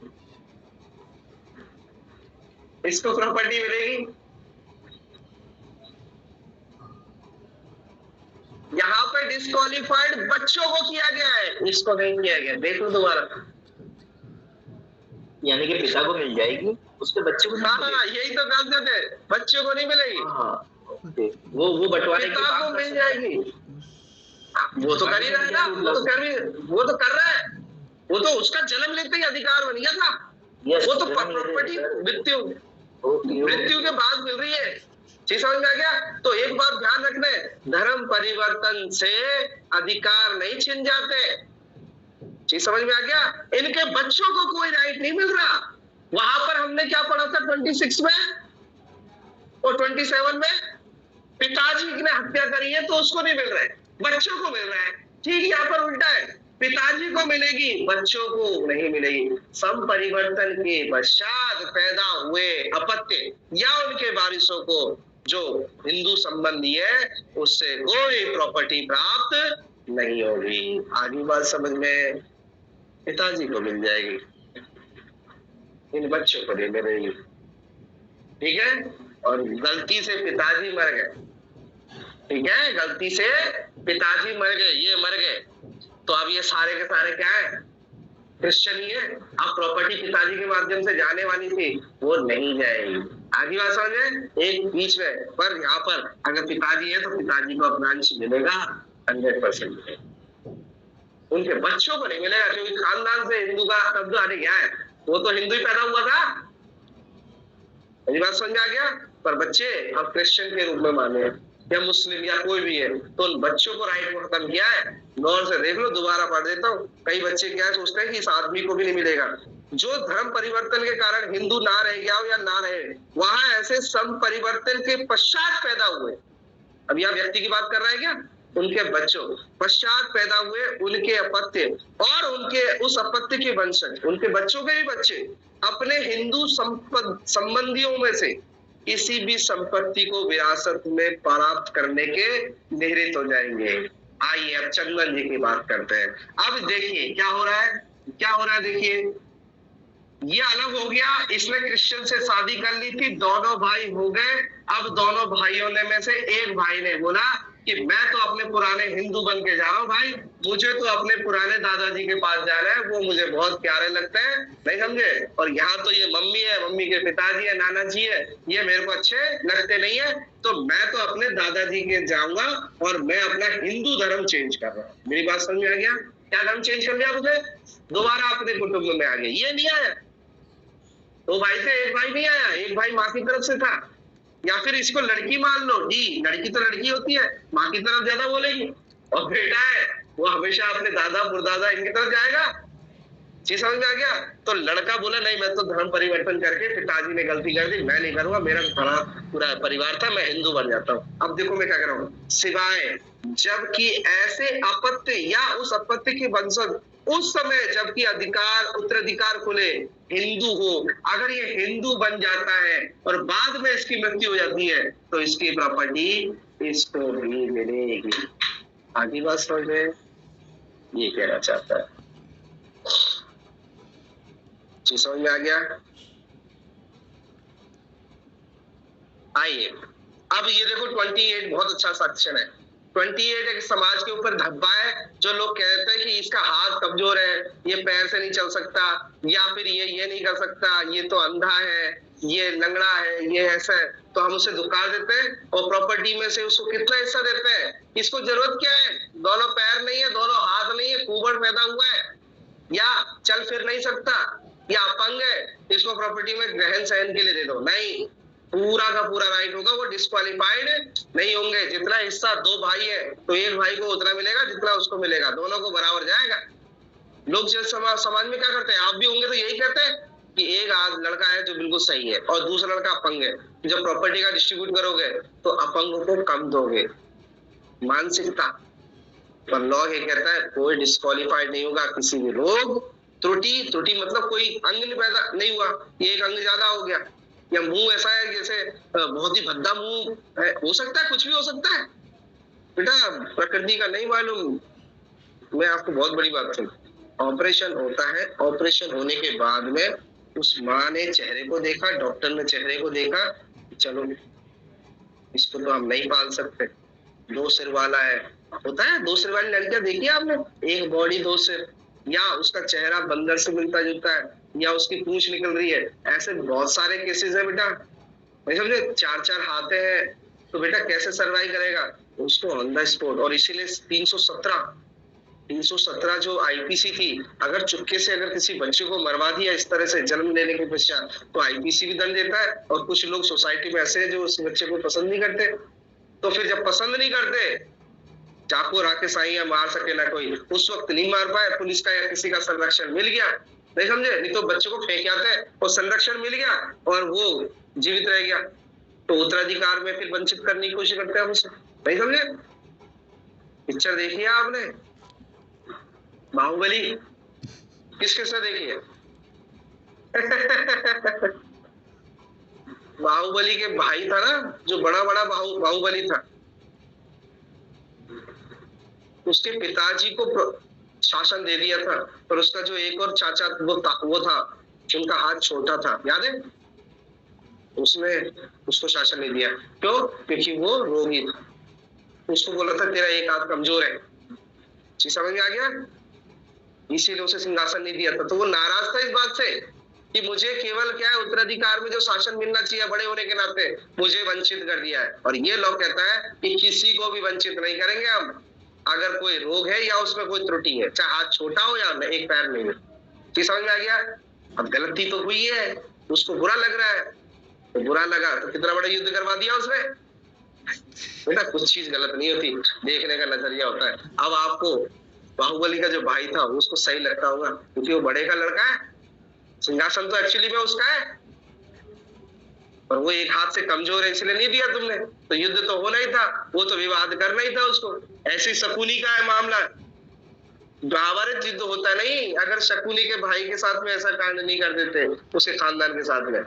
इसको प्रॉपर्टी मिलेगी? यहाँ पे डिस्क्वालिफाइड बच्चों को किया गया है, इसको नहीं किया गया। देख लो दोबारा,
यानी कि पिता को मिल जाएगी, उसके बच्चे को नहीं
हाँ
मिलेगी।
यही तो गलत है, बच्चों को नहीं मिलेगी,
वो बंटवारे की
पिता को
बात
मिल जाएगी। वो तो कर ही रहा है ना, वो तो कर रहा है, वो तो उसका जन्म लेते ही अधिकार बन गया था। वो तो प्रॉपर्टी मृत्यु के बाद मिल रही है। चीज समझ में आ गया? तो एक बात ध्यान रखना, धर्म परिवर्तन से अधिकार नहीं छिन जाते। चीज समझ में आ गया? इनके बच्चों को कोई राइट नहीं मिल रहा। वहां पर हमने क्या पढ़ा था 26 में और 27 में, पिताजी ने हत्या करी है तो उसको नहीं मिल रहा है, बच्चों को मिल रहा है। ठीक, यहाँ पर उल्टा है, पिताजी को मिलेगी, बच्चों को नहीं मिलेगी। सम परिवर्तन के पश्चात पैदा हुए अपत्य या उनके वारिसों को, जो हिंदू संबंधी है, उससे कोई प्रॉपर्टी प्राप्त नहीं होगी। आगे बात समझ में? पिताजी को मिल जाएगी, इन बच्चों को नहीं मिलेगी। ठीक है? और गलती से पिताजी मर गए, ठीक है, गलती से पिताजी मर गए, ये मर गए, तो अब ये सारे के सारे क्या है, क्रिश्चियन ही है। अब प्रॉपर्टी पिताजी के माध्यम से जाने वाली थी, वो नहीं जाएगी। आगे बात समझे, एक बीच में, पर यहाँ पर अगर पिताजी है तो पिताजी को अपना अंश मिलेगा 100%। उनके बच्चों को नहीं मिलेगा, क्योंकि खानदान से हिंदू का शब्द आने गया है, वो तो हिंदू ही पैदा हुआ था। मेरी बात समझ आ गया। पर बच्चे अब क्रिश्चियन के रूप में माने या मुस्लिम या कोई भी है, तो उन बच्चों को राइट को खत्म किया है। गौर से देख लो, दोबारा पढ़ देता हूँ। कई बच्चे क्या सोचते हैं कि इस आदमी को भी नहीं मिलेगा। जो धर्म परिवर्तन के कारण हिंदू ना रह गया हो या ना रहे, वहां ऐसे सम परिवर्तन के पश्चात पैदा हुए, अब यह व्यक्ति की बात कर रहा है क्या, उनके बच्चों पश्चात पैदा हुए, उनके अपत्य और उनके उस अपत्य के वंशज, उनके बच्चों के भी बच्चे अपने हिंदू संबंधियों में से किसी भी संपत्ति को विरासत में प्राप्त करने के निहृत हो जाएंगे। आइए अब चंदन जी की बात करते हैं। अब देखिए क्या हो रहा है, क्या हो रहा है, देखिए ये अलग हो गया, इसने क्रिश्चियन से शादी कर ली थी, दोनों भाई हो गए। अब दोनों भाइयों ने में से एक भाई ने बोला कि मैं तो अपने पुराने हिंदू बन के जा रहा हूँ भाई, मुझे तो अपने पुराने दादाजी के पास जाना है, वो मुझे बहुत प्यारे लगते हैं, नहीं समझे। और यहाँ तो ये मम्मी है, मम्मी के पिताजी है, नाना जी है, ये मेरे को अच्छे लगते नहीं है, तो मैं तो अपने दादाजी के जाऊंगा और मैं अपना हिंदू धर्म चेंज कर रहा हूँ। मेरी बात समझ में आ गया, क्या धर्म चेंज कर लिया तुझे, दोबारा अपने कुटुंब में आ गए। ये नहीं आया, दो भाई थे, एक भाई नहीं आया, एक भाई माँ की तरफ से था, या फिर इसको लड़की मान लो जी, लड़की तो लड़की होती है, माँ की तरफ ज्यादा बोलेगी, और बेटा है वो हमेशा अपने दादा परदादा इनकी तरफ जाएगा। चीज समझ में आ गया। तो लड़का बोला नहीं, मैं तो धर्म परिवर्तन करके, पिताजी ने गलती कर दी, मैं नहीं करूंगा, मेरा पूरा परिवार था, मैं हिंदू बन जाता हूँ। अब देखो मैं क्या कर रहा हूँ, सिवाय जबकि ऐसे अपत्य या उस अपत्य के वंशज उस समय जबकि अधिकार उत्तराधिकार खुले हिंदू हो, अगर ये हिंदू बन जाता है और बाद में इसकी मृत्यु हो जाती है, तो इसकी प्रॉपर्टी इसको भी मिलेगी। आगे बात समझ में, ये कहना चाहता है, चीज समझ में आ गया। आइए अब ये देखो 28 बहुत अच्छा सेक्शन है। 28 एक समाज के ऊपर धब्बा है, जो लोग कहते हैं कि इसका हाथ कमजोर है, ये पैर से नहीं चल सकता, या फिर ये नहीं कर सकता, ये तो अंधा है, ये लंगड़ा है, ये ऐसा है, तो हम उसे दुकार देते हैं और प्रॉपर्टी में से उसको कितना हिस्सा देते हैं। इसको जरूरत क्या है, दोनों पैर नहीं है, दोनों हाथ नहीं है, कुबड़ पैदा हुआ है, या चल फिर नहीं सकता, या अपंग है, इसको प्रॉपर्टी में ग्रहण सहन के लिए दे दो, नहीं, पूरा का पूरा राइट होगा, वो डिस्क्वालिफाइड नहीं होंगे। जितना हिस्सा दो भाई है तो एक भाई को उतना मिलेगा जितना उसको मिलेगा, दोनों को बराबर जाएगा। लोग जो समाज में क्या करते हैं, आप भी होंगे तो यही कहते हैं कि एक लड़का है जो बिल्कुल सही है और दूसरा लड़का अपंग है, जब प्रॉपर्टी का डिस्ट्रीब्यूट करोगे तो अपंगों को कम दोगे, मानसिकता। पर लॉ ये कहता है कोई डिस्क्वालिफाइड नहीं होगा, किसी भी रोग त्रुटि मतलब कोई अंग पैदा नहीं हुआ, ये एक अंग ज्यादा हो गया, या मुंह ऐसा है जैसे बहुत ही भद्दा मुंह है, हो सकता है, कुछ भी हो सकता है बेटा, प्रकृति का नहीं मालूम। मैं आपको बहुत बड़ी बात कहूं, ऑपरेशन होता है, ऑपरेशन होने के बाद में उस माँ ने चेहरे को देखा, डॉक्टर ने चेहरे को देखा, चलो इसको तो हम नहीं पाल सकते, 2 सिर वाला है, होता है 2 सिर वाली लड़कियां देखी आपने, एक बॉडी 2 सिर, या उसका चेहरा बंदर से मिलता जुलता है, या उसकी पूंछ निकल रही है, ऐसे बहुत सारे केसेस है बेटा, समझे, 4-4 हाथ हैं, तो बेटा कैसे सर्वाइव करेगा, उसको ऑन द स्पॉट। और इसीलिए 317 जो आईपीसी थी, अगर चुपके से अगर किसी बच्चे को मरवा दिया इस तरह से जन्म लेने के पश्चात, तो आईपीसी भी दंड देता है। और कुछ लोग सोसाइटी में ऐसे हैं जो उस बच्चे को पसंद नहीं करते, तो फिर जब पसंद नहीं करते, चाकू राके साइया मार सके ना कोई, उस वक्त नहीं मार पाए, पुलिस का या किसी का संरक्षण मिल गया, नहीं समझे, नहीं तो बच्चों को फेंक आते और संरक्षण मिल गया और वो जीवित रह गया, तो उत्तराधिकार में फिर वंचित करने की कोशिश करते हैं उसे, नहीं समझे। पिक्चर देखी है आपने बाहुबली, किसके साथ देखी है बाहुबली के भाई था ना, जो बड़ा बाहुबली था, उसके पिताजी को शासन दे दिया था, पर उसका जो एक और चाचा वो था, उनका हाथ छोटा था, याद है, उसने उसको शासन नहीं दिया। क्यों? क्योंकि वो रोगी था, उसको बोला था तेरा एक हाथ कमजोर है। चीज समझ में आ गया? इसीलिए उसे सिंहासन नहीं दिया था। तो वो नाराज था इस बात से कि मुझे केवल क्या है, उत्तराधिकार में जो शासन मिलना चाहिए बड़े होने के नाते, मुझे वंचित कर दिया है। और ये लोग कहता है कि किसी को भी वंचित नहीं करेंगे हम, अगर कोई रोग है या उसमें कोई त्रुटि है, चाहे हाथ छोटा हो या एक पैर नहीं हो। चीज समझ में आ गया? अब गलती तो हुई है, उसको बुरा लग रहा है, तो बुरा लगा तो कितना बड़ा युद्ध करवा दिया उसने। बेटा कुछ चीज गलत नहीं होती, देखने का नजरिया होता है। अब आपको बाहुबली का जो भाई था उसको सही लगता होगा क्योंकि वो बड़े का लड़का है, सिंहासन तो एक्चुअली में उसका है, और वो एक हाथ से कमजोर है इसलिए नहीं दिया तुमने। तो युद्ध तो होना ही था, वो तो विवाद करना ही था उसको। ऐसी शकुनी का है मामला, महाभारत युद्ध होता नहीं अगर शकुनी के भाई के साथ में ऐसा कांड नहीं कर देते, उसके खानदान के साथ में।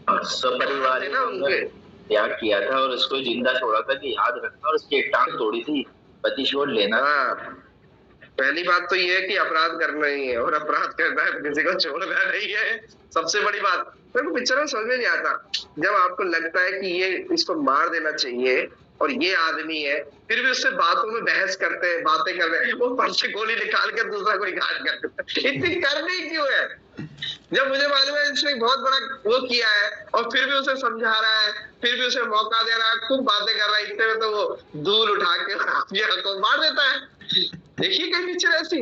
सपरिवार
ना उनके
त्याग किया था और उसको जिंदा छोड़ा था कि याद रखना, और उसकी एक टांग तोड़ी थी, प्रतिशोध लेना।
हाँ, पहली बात तो ये है कि अपराध करना ही है, और अपराध करना है तो किसी को छोड़ना नहीं है, सबसे बड़ी बात। मेरे को पिक्चर में समझ में नहीं आता, जब आपको लगता है कि ये इसको मार देना चाहिए और ये आदमी है, फिर भी उससे बातों में बहस करते हैं, बातें कर रहे हैं, वो पर्स से गोली निकाल के दूसरा कोई घाट कर देता है। इतनी करनी क्यों है? जब मुझे मालूम है इसने बहुत बड़ा वो किया है और फिर भी उसे समझा रहा है, फिर भी उसे मौका दे रहा है, खूब बातें कर रहा है, इतने में तो वो धूल उठा के मार देता है। देखिए कई पिक्चर ऐसी,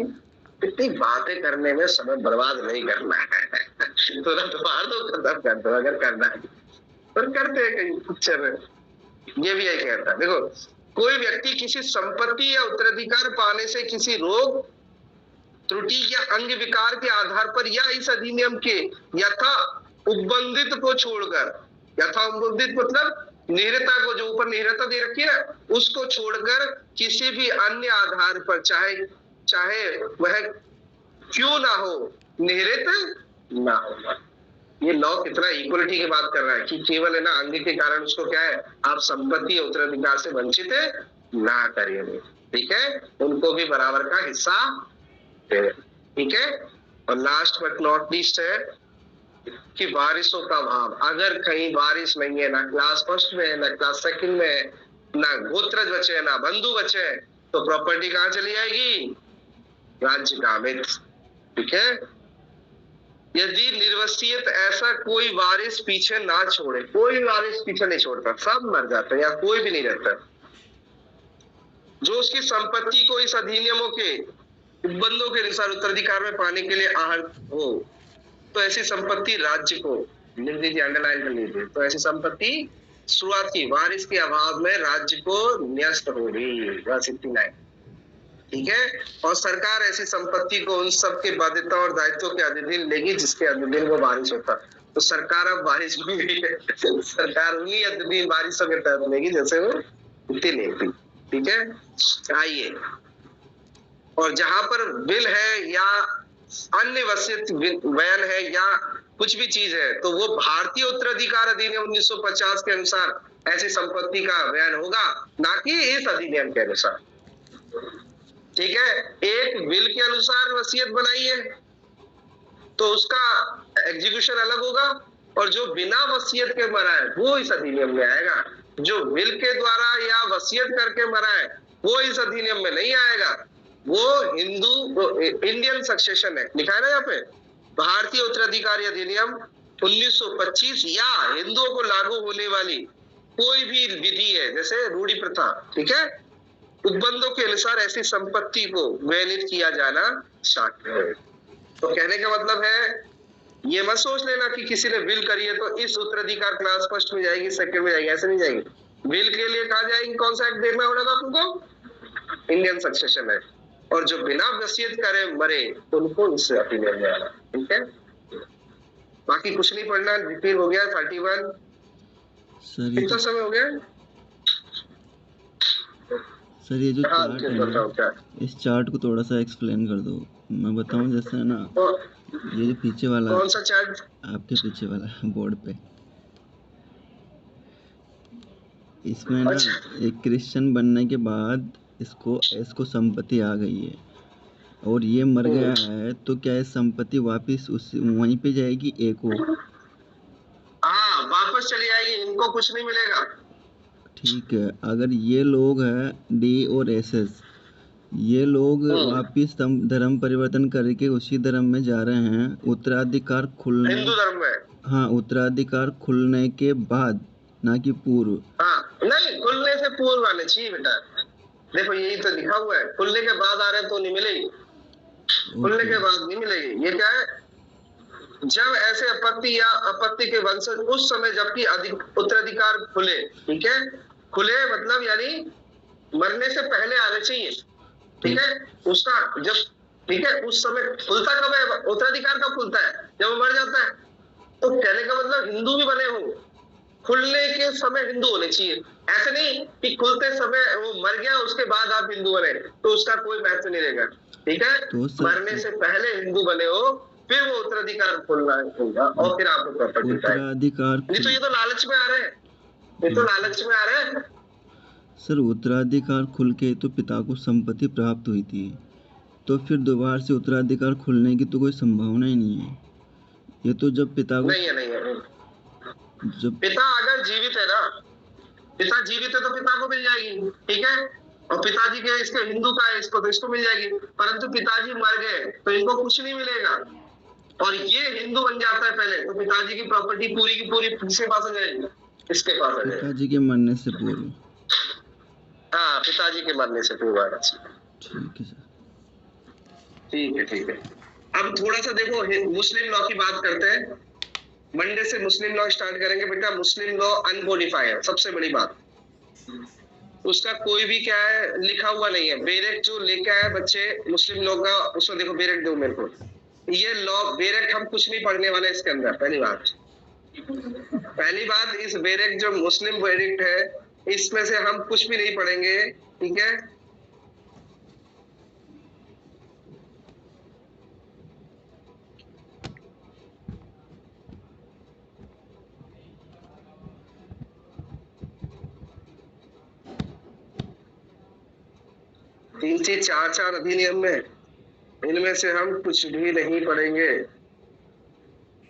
इतनी बातें करने में समय बर्बाद नहीं करना है, तुरंत मार दो, खत्म कर दो अगर करना है। पर करते हैं कई पिक्चर में, ये भी यही कहता है। देखो, कोई व्यक्ति किसी संपत्ति या उत्तराधिकार पाने से किसी रोग, त्रुटि या अंग विकार के आधार पर या इस अधिनियम के यथा उपबंधित को छोड़कर, यथा उपबंधित मतलब निहिरता को, जो ऊपर निहिरता दे रखी है उसको छोड़कर किसी भी अन्य आधार पर, चाहे वह क्यों ना हो, निहिरित ना हो। ये लॉ कितना इक्वलिटी की बात कर रहा है कि केवल है ना अंग के कारण उसको क्या है, आप संपत्ति और उत्तराधिकार से वंचित ना करिए। ठीक है, उनको भी बराबर का हिस्सा दे। ठीक है, और लास्ट बट नॉट लीस्ट है कि बारिशों का अभाव, अगर कहीं बारिश नहीं है, ना क्लास फर्स्ट में है, ना क्लास सेकंड में है, ना गोत्रज बचे, ना बंधु बचे, तो प्रॉपर्टी कहाँ चली जाएगी? राज्य का में। ठीक है, यदि निर्वसियत ऐसा कोई वारिस पीछे ना छोड़े, कोई वारिस पीछे नहीं छोड़ता, सब मर जाते या कोई भी नहीं रहता, जो उसकी संपत्ति को इस अधिनियमों के उपबंधों के अनुसार उत्तराधिकार में पाने के लिए आहर हो, तो ऐसी संपत्ति राज्य को, लिख दीजिए, अंडरलाइन कर लीजिए, तो ऐसी संपत्ति शुरुआत की वारिस के अभाव में राज्य को न्यस्त होगी, बस इतनी लाइन। ठीक है, और सरकार ऐसी संपत्ति को उन सबके बाध्यता और दायित्वों के अधीन लेगी जिसके अधीन वो बारिश होता। तो सरकार अब बारिश होगी, सरकार उन्हीं अधीन बारिशों के तहत लेगी जैसे वो इतनी लेती। ठीक है, आइए, और जहां पर विल है या अन्य वसीयत बयान है या कुछ भी चीज है, तो वो भारतीय उत्तराधिकार अधिनियम 1950 के अनुसार ऐसी संपत्ति का बयान होगा, ना कि इस अधिनियम के अनुसार। ठीक है, एक विल के अनुसार वसीयत बनाई है तो उसका एग्जीक्यूशन अलग होगा, और जो बिना वसीयत के मरा है वो इस अधिनियम में आएगा। जो विल के द्वारा या वसीयत करके मरा है वो इस अधिनियम में नहीं आएगा, वो इंडियन सक्सेशन एक्ट लिखा है ना यहाँ पे, भारतीय उत्तराधिकारी अधिनियम 1925 या हिंदुओं को लागू होने वाली कोई भी विधि है जैसे रूढ़ी प्रथा, ठीक है, उपबंधों के अनुसार ऐसी संपत्ति को व्ययित किया जाना शाक्य है। तो कहने का मतलब है, ये मत सोच लेना कि किसी ने विल करी है तो इस उत्तराधिकार क्लास फर्स्ट में जाएगी, सेकंड में जाएगी, ऐसे नहीं जाएगी। विल के लिए कहा जाएगी, कौन सा एक्ट देखना होगा तुमको? इंडियन सक्सेशन है। और जो बिना वसीयत करे मरे उनको इस अधिनियम में आना। ठीक है, बाकी कुछ नहीं पढ़ना, रिपीट हो गया 31। कितना समय हो गया
सर? ये जो चार्ट है, इस चार्ट को थोड़ा सा एक्सप्लेन कर दो। मैं बताऊं, जैसे है ना, ये जो पीछे वाला,
कौन सा चार्ट?
आपके पीछे वाला बोर्ड पे, इसमें ना एक क्रिश्चियन बनने के बाद इसको संपत्ति आ गई है और ये मर गया है, तो क्या ये संपत्ति वापस उस वहीं पे जाएगी? एक हो,
हाँ, वापस वापस चली आएगी, इनको कुछ नहीं मिलेगा।
ठीक है, अगर ये लोग हैं डी और एसएस, ये लोग वापिस धर्म परिवर्तन करके उसी धर्म में जा रहे हैं, उत्तराधिकार खुलने,
हिंदू धर्म में,
हाँ, उत्तराधिकार खुलने के बाद, ना कि पूर्व।
हाँ नहीं, खुलने से पूर्व आने चाहिए बेटा। देखो यही तो लिखा हुआ है, खुलने के बाद आ रहे हैं तो नहीं मिलेगी, खुलने के बाद नहीं मिलेगी। ये क्या है, जब ऐसे आपत्ति या आपत्ति के वंशज उस समय जबकि उत्तराधिकार खुले, ठीक है, खुले मतलब यानी मरने से पहले आने चाहिए, ठीक है, उसका जब, ठीक है, उस समय खुलता कब है, उत्तराधिकार कब खुलता है, जब वो मर जाता है। तो कहने का मतलब हिंदू भी बने हो, खुलने के समय हिंदू होने चाहिए, ऐसे नहीं कि खुलते समय वो मर गया उसके बाद आप हिंदू बने, तो उसका कोई महत्व नहीं रहेगा, ठीक है।
तो
मरने से पहले हिंदू बने हो, फिर वो उत्तराधिकार खुलना होगा और फिर आपको प्रॉपर्टी
उत्तराधिकार,
नहीं तो ये तो लालच में आ रहे हैं, ये तो लालच में आ रहे हैं।
सर उत्तराधिकार खुल के तो पिता को संपत्ति प्राप्त हुई थी, तो फिर दोबारा से उत्तराधिकार खुलने की तो कोई संभावना ही नहीं है। ये तो जब पिता को,
नहीं है,
जब
पिता अगर जीवित है ना, पिता जीवित है तो पिता को मिल जाएगी, ठीक है, और पिताजी के इसके हिंदू का है, इसको तो इसको मिल जाएगी, परंतु पिताजी मर गए तो इनको कुछ नहीं मिलेगा, और ये हिंदू बन जाता है पहले, तो पिताजी की प्रॉपर्टी पूरी की पूरी किसके पास आ जाएगी, इसके पास आ जाएगी,
पिताजी के मरने से पूर्व।
हाँ, पिताजी के मरने से पूर्व आना चाहिए।
ठीक है सर,
ठीक है, ठीक है। अब थोड़ा सा देखो मुस्लिम लॉ की बात करते हैं। मंडे से मुस्लिम लॉ स्टार्ट करेंगे बेटा। मुस्लिम लॉ अनकोडिफाइड है, सबसे बड़ी बात, उसका कोई भी क्या है लिखा हुआ नहीं है। बेरेट जो लेके आए बच्चे मुस्लिम लॉ का, उसको देखो, बेरेट दो मेरे को, ये लॉ बेरेट हम कुछ नहीं पढ़ने वाले इसके अंदर। पहली बात इस बेरेट जो मुस्लिम बेरेट है, इसमें से हम कुछ भी नहीं पढ़ेंगे, ठीक है। तीन से चार अधिनियम में, इनमें से हम कुछ भी नहीं पढ़ेंगे,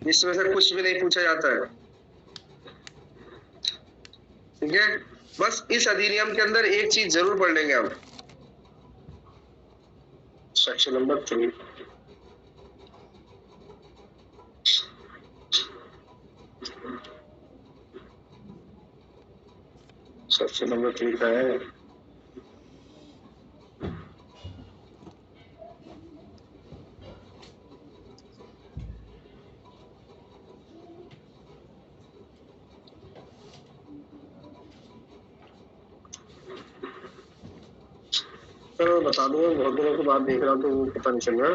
इसमें से कुछ भी नहीं पूछा जाता है, ठीक है। बस इस अधिनियम के अंदर एक चीज जरूर पढ़ लेंगे हम, सेक्शन नंबर 3। सेक्शन नंबर 3 का है, तो बता दूंगा, बहुत दिनों के बाद देख रहा हूँ तो पता नहीं चल रहा।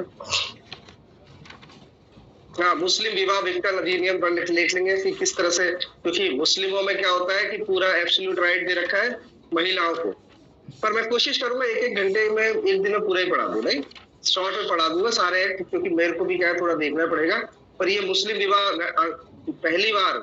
हाँ, मुस्लिम विवाह विकल्प अधिनियम पर लिख लेंगे कि किस तरह से, क्योंकि मुस्लिमों में क्या होता है कि पूरा एब्सोल्यूट राइट दे रखा है महिलाओं को। पर मैं कोशिश करूंगा एक घंटे में, एक दिन में पूरा ही पढ़ा दूं, नहीं शॉर्ट में पढ़ा दूंगा सारे एक्ट, क्योंकि मेरे को भी क्या है थोड़ा देखना पड़ेगा। पर ये मुस्लिम विवाह पहली बार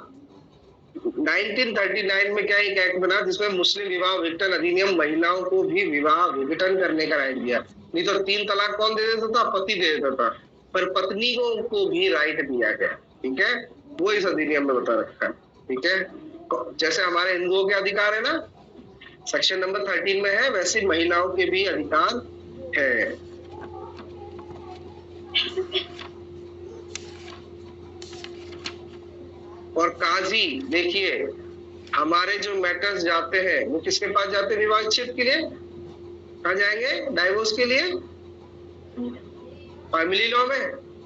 1939 में क्या एक एक्ट बना जिसमें मुस्लिम विवाह विघटन अधिनियम महिलाओं को भी विवाह विघटन करने का राइट दिया। नहीं तो 3 तलाक कौन दे देता था, पति दे देता था, पर पत्नी को भी राइट दिया गया, ठीक है, वो इस अधिनियम में बता रखा है, ठीक है। जैसे हमारे हिंदुओं के अधिकार है ना, सेक्शन नंबर 13 में है, वैसे महिलाओं के भी अधिकार है। और काजी देखिए, हमारे जो मैटर्स जाते हैं वो किसके पास जाते हैं विवाह विच्छेद के लिए, कहाँ जाएंगे, डाइवोर्स के लिए, फैमिली लॉ में।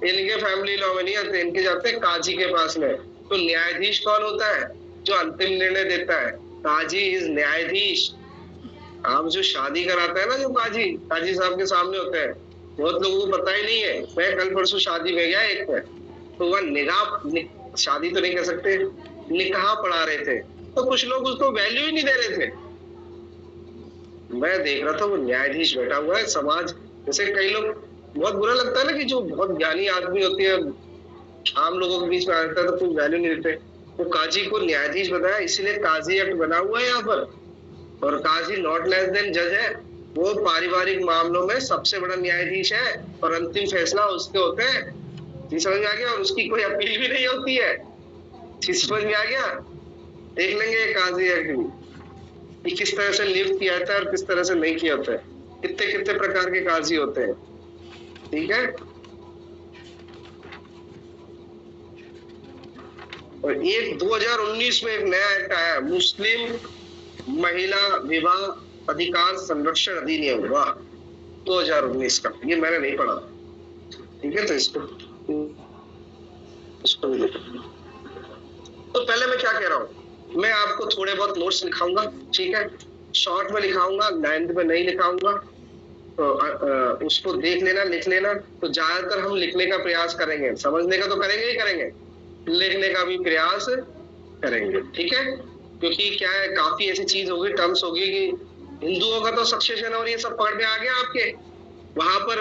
इनके फैमिली लॉ में नहीं आते, इनके जाते हैं काजी के पास में। तो न्यायाधीश कौन होता है, जो अंतिम निर्णय देता है, काजी इज न्यायाधीश। आप जो शादी कराते हैं ना, जो काजी साहब के सामने होते हैं, बहुत लोगों को पता ही नहीं है। मैं कल परसों शादी में गया एक में, तो वह निगाह, शादी तो नहीं कह सकते, निकाह पढ़ा रहे थे, तो कुछ लोग उसको वैल्यू ही नहीं दे रहे थे। मैं देख रहा था वो न्यायाधीश बैठा हुआ है, समाज जैसे कई लोग, बहुत बुरा लगता है ना कि जो बहुत ज्ञानी आदमी होती है आम लोगों के बीच में आता है तो कुछ वैल्यू नहीं देते। वो काजी को न्यायाधीश बताया, इसीलिए काजी एक्ट बना हुआ है यहाँ पर। और काजी नॉट लेस देन जज है, वो पारिवारिक मामलों में सबसे बड़ा न्यायाधीश है और अंतिम फैसला उसके होते हैं। समझ में आ गया, और उसकी कोई अपील भी नहीं होती है, समझ में आ गया। देख लेंगे काजी एग्री कि किस तरह से नियुक्त किया जाता है और किस तरह से नहीं किया होता है, कितने कितने प्रकार के काजी होते हैं। ठीक है, और एक 2019 में एक नया एक्ट आया, मुस्लिम महिला विवाह अधिकार संरक्षण अधिनियम, वाह, 2019 का, ये मैंने नहीं पढ़ा। ठीक है, तो इसको भी देखो। तो पहले मैं क्या कह रहा हूँ, मैं आपको थोड़े बहुत नोट्स लिखाऊंगा, ठीक है, शॉर्ट में लिखाऊंगा, लेंथ में नहीं लिखाऊंगा, तो उसको देख लेना, लिख लेना। तो ज्यादातर हम लिखने का प्रयास करेंगे, समझने का तो करेंगे ही करेंगे, लिखने का भी प्रयास करेंगे। ठीक है, क्योंकि क्या है, काफी ऐसी चीज होगी, टर्म्स होगी कि हिंदुओं का तो सक्सेशन और ये सब पढ़ में आ गया आपके, वहां पर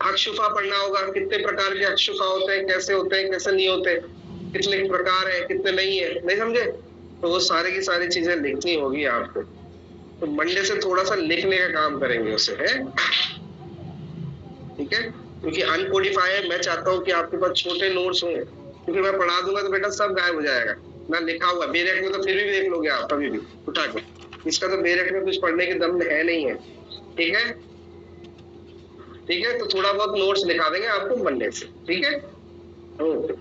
हक शुफा पढ़ना होगा, कितने प्रकार के हक शुफा होते हैं, कैसे होते हैं, कैसे नहीं होते, कितने प्रकार है, कितने नहीं है, नहीं समझे, तो वो सारी की सारी चीजें लिखनी होगी आपको। तो मंडे से थोड़ा सा लिखने का काम करेंगे उसे, है, ठीक है, क्योंकि अनकोडिफाइड मैं चाहता हूँ कि आपके पास छोटे नोट्स हों, क्योंकि मैं पढ़ा दूंगा तो बेटा सब गायब हो जाएगा ना, लिखा हुआ बेरेट में तो फिर भी देख लोगे आप कभी भी उठा के, इसका तो बेरेट में कुछ पढ़ने के दम है नहीं है। ठीक है, ठीक है, तो थोड़ा बहुत नोट्स लिखा देंगे आपको मंडे से। ठीक है, ओके।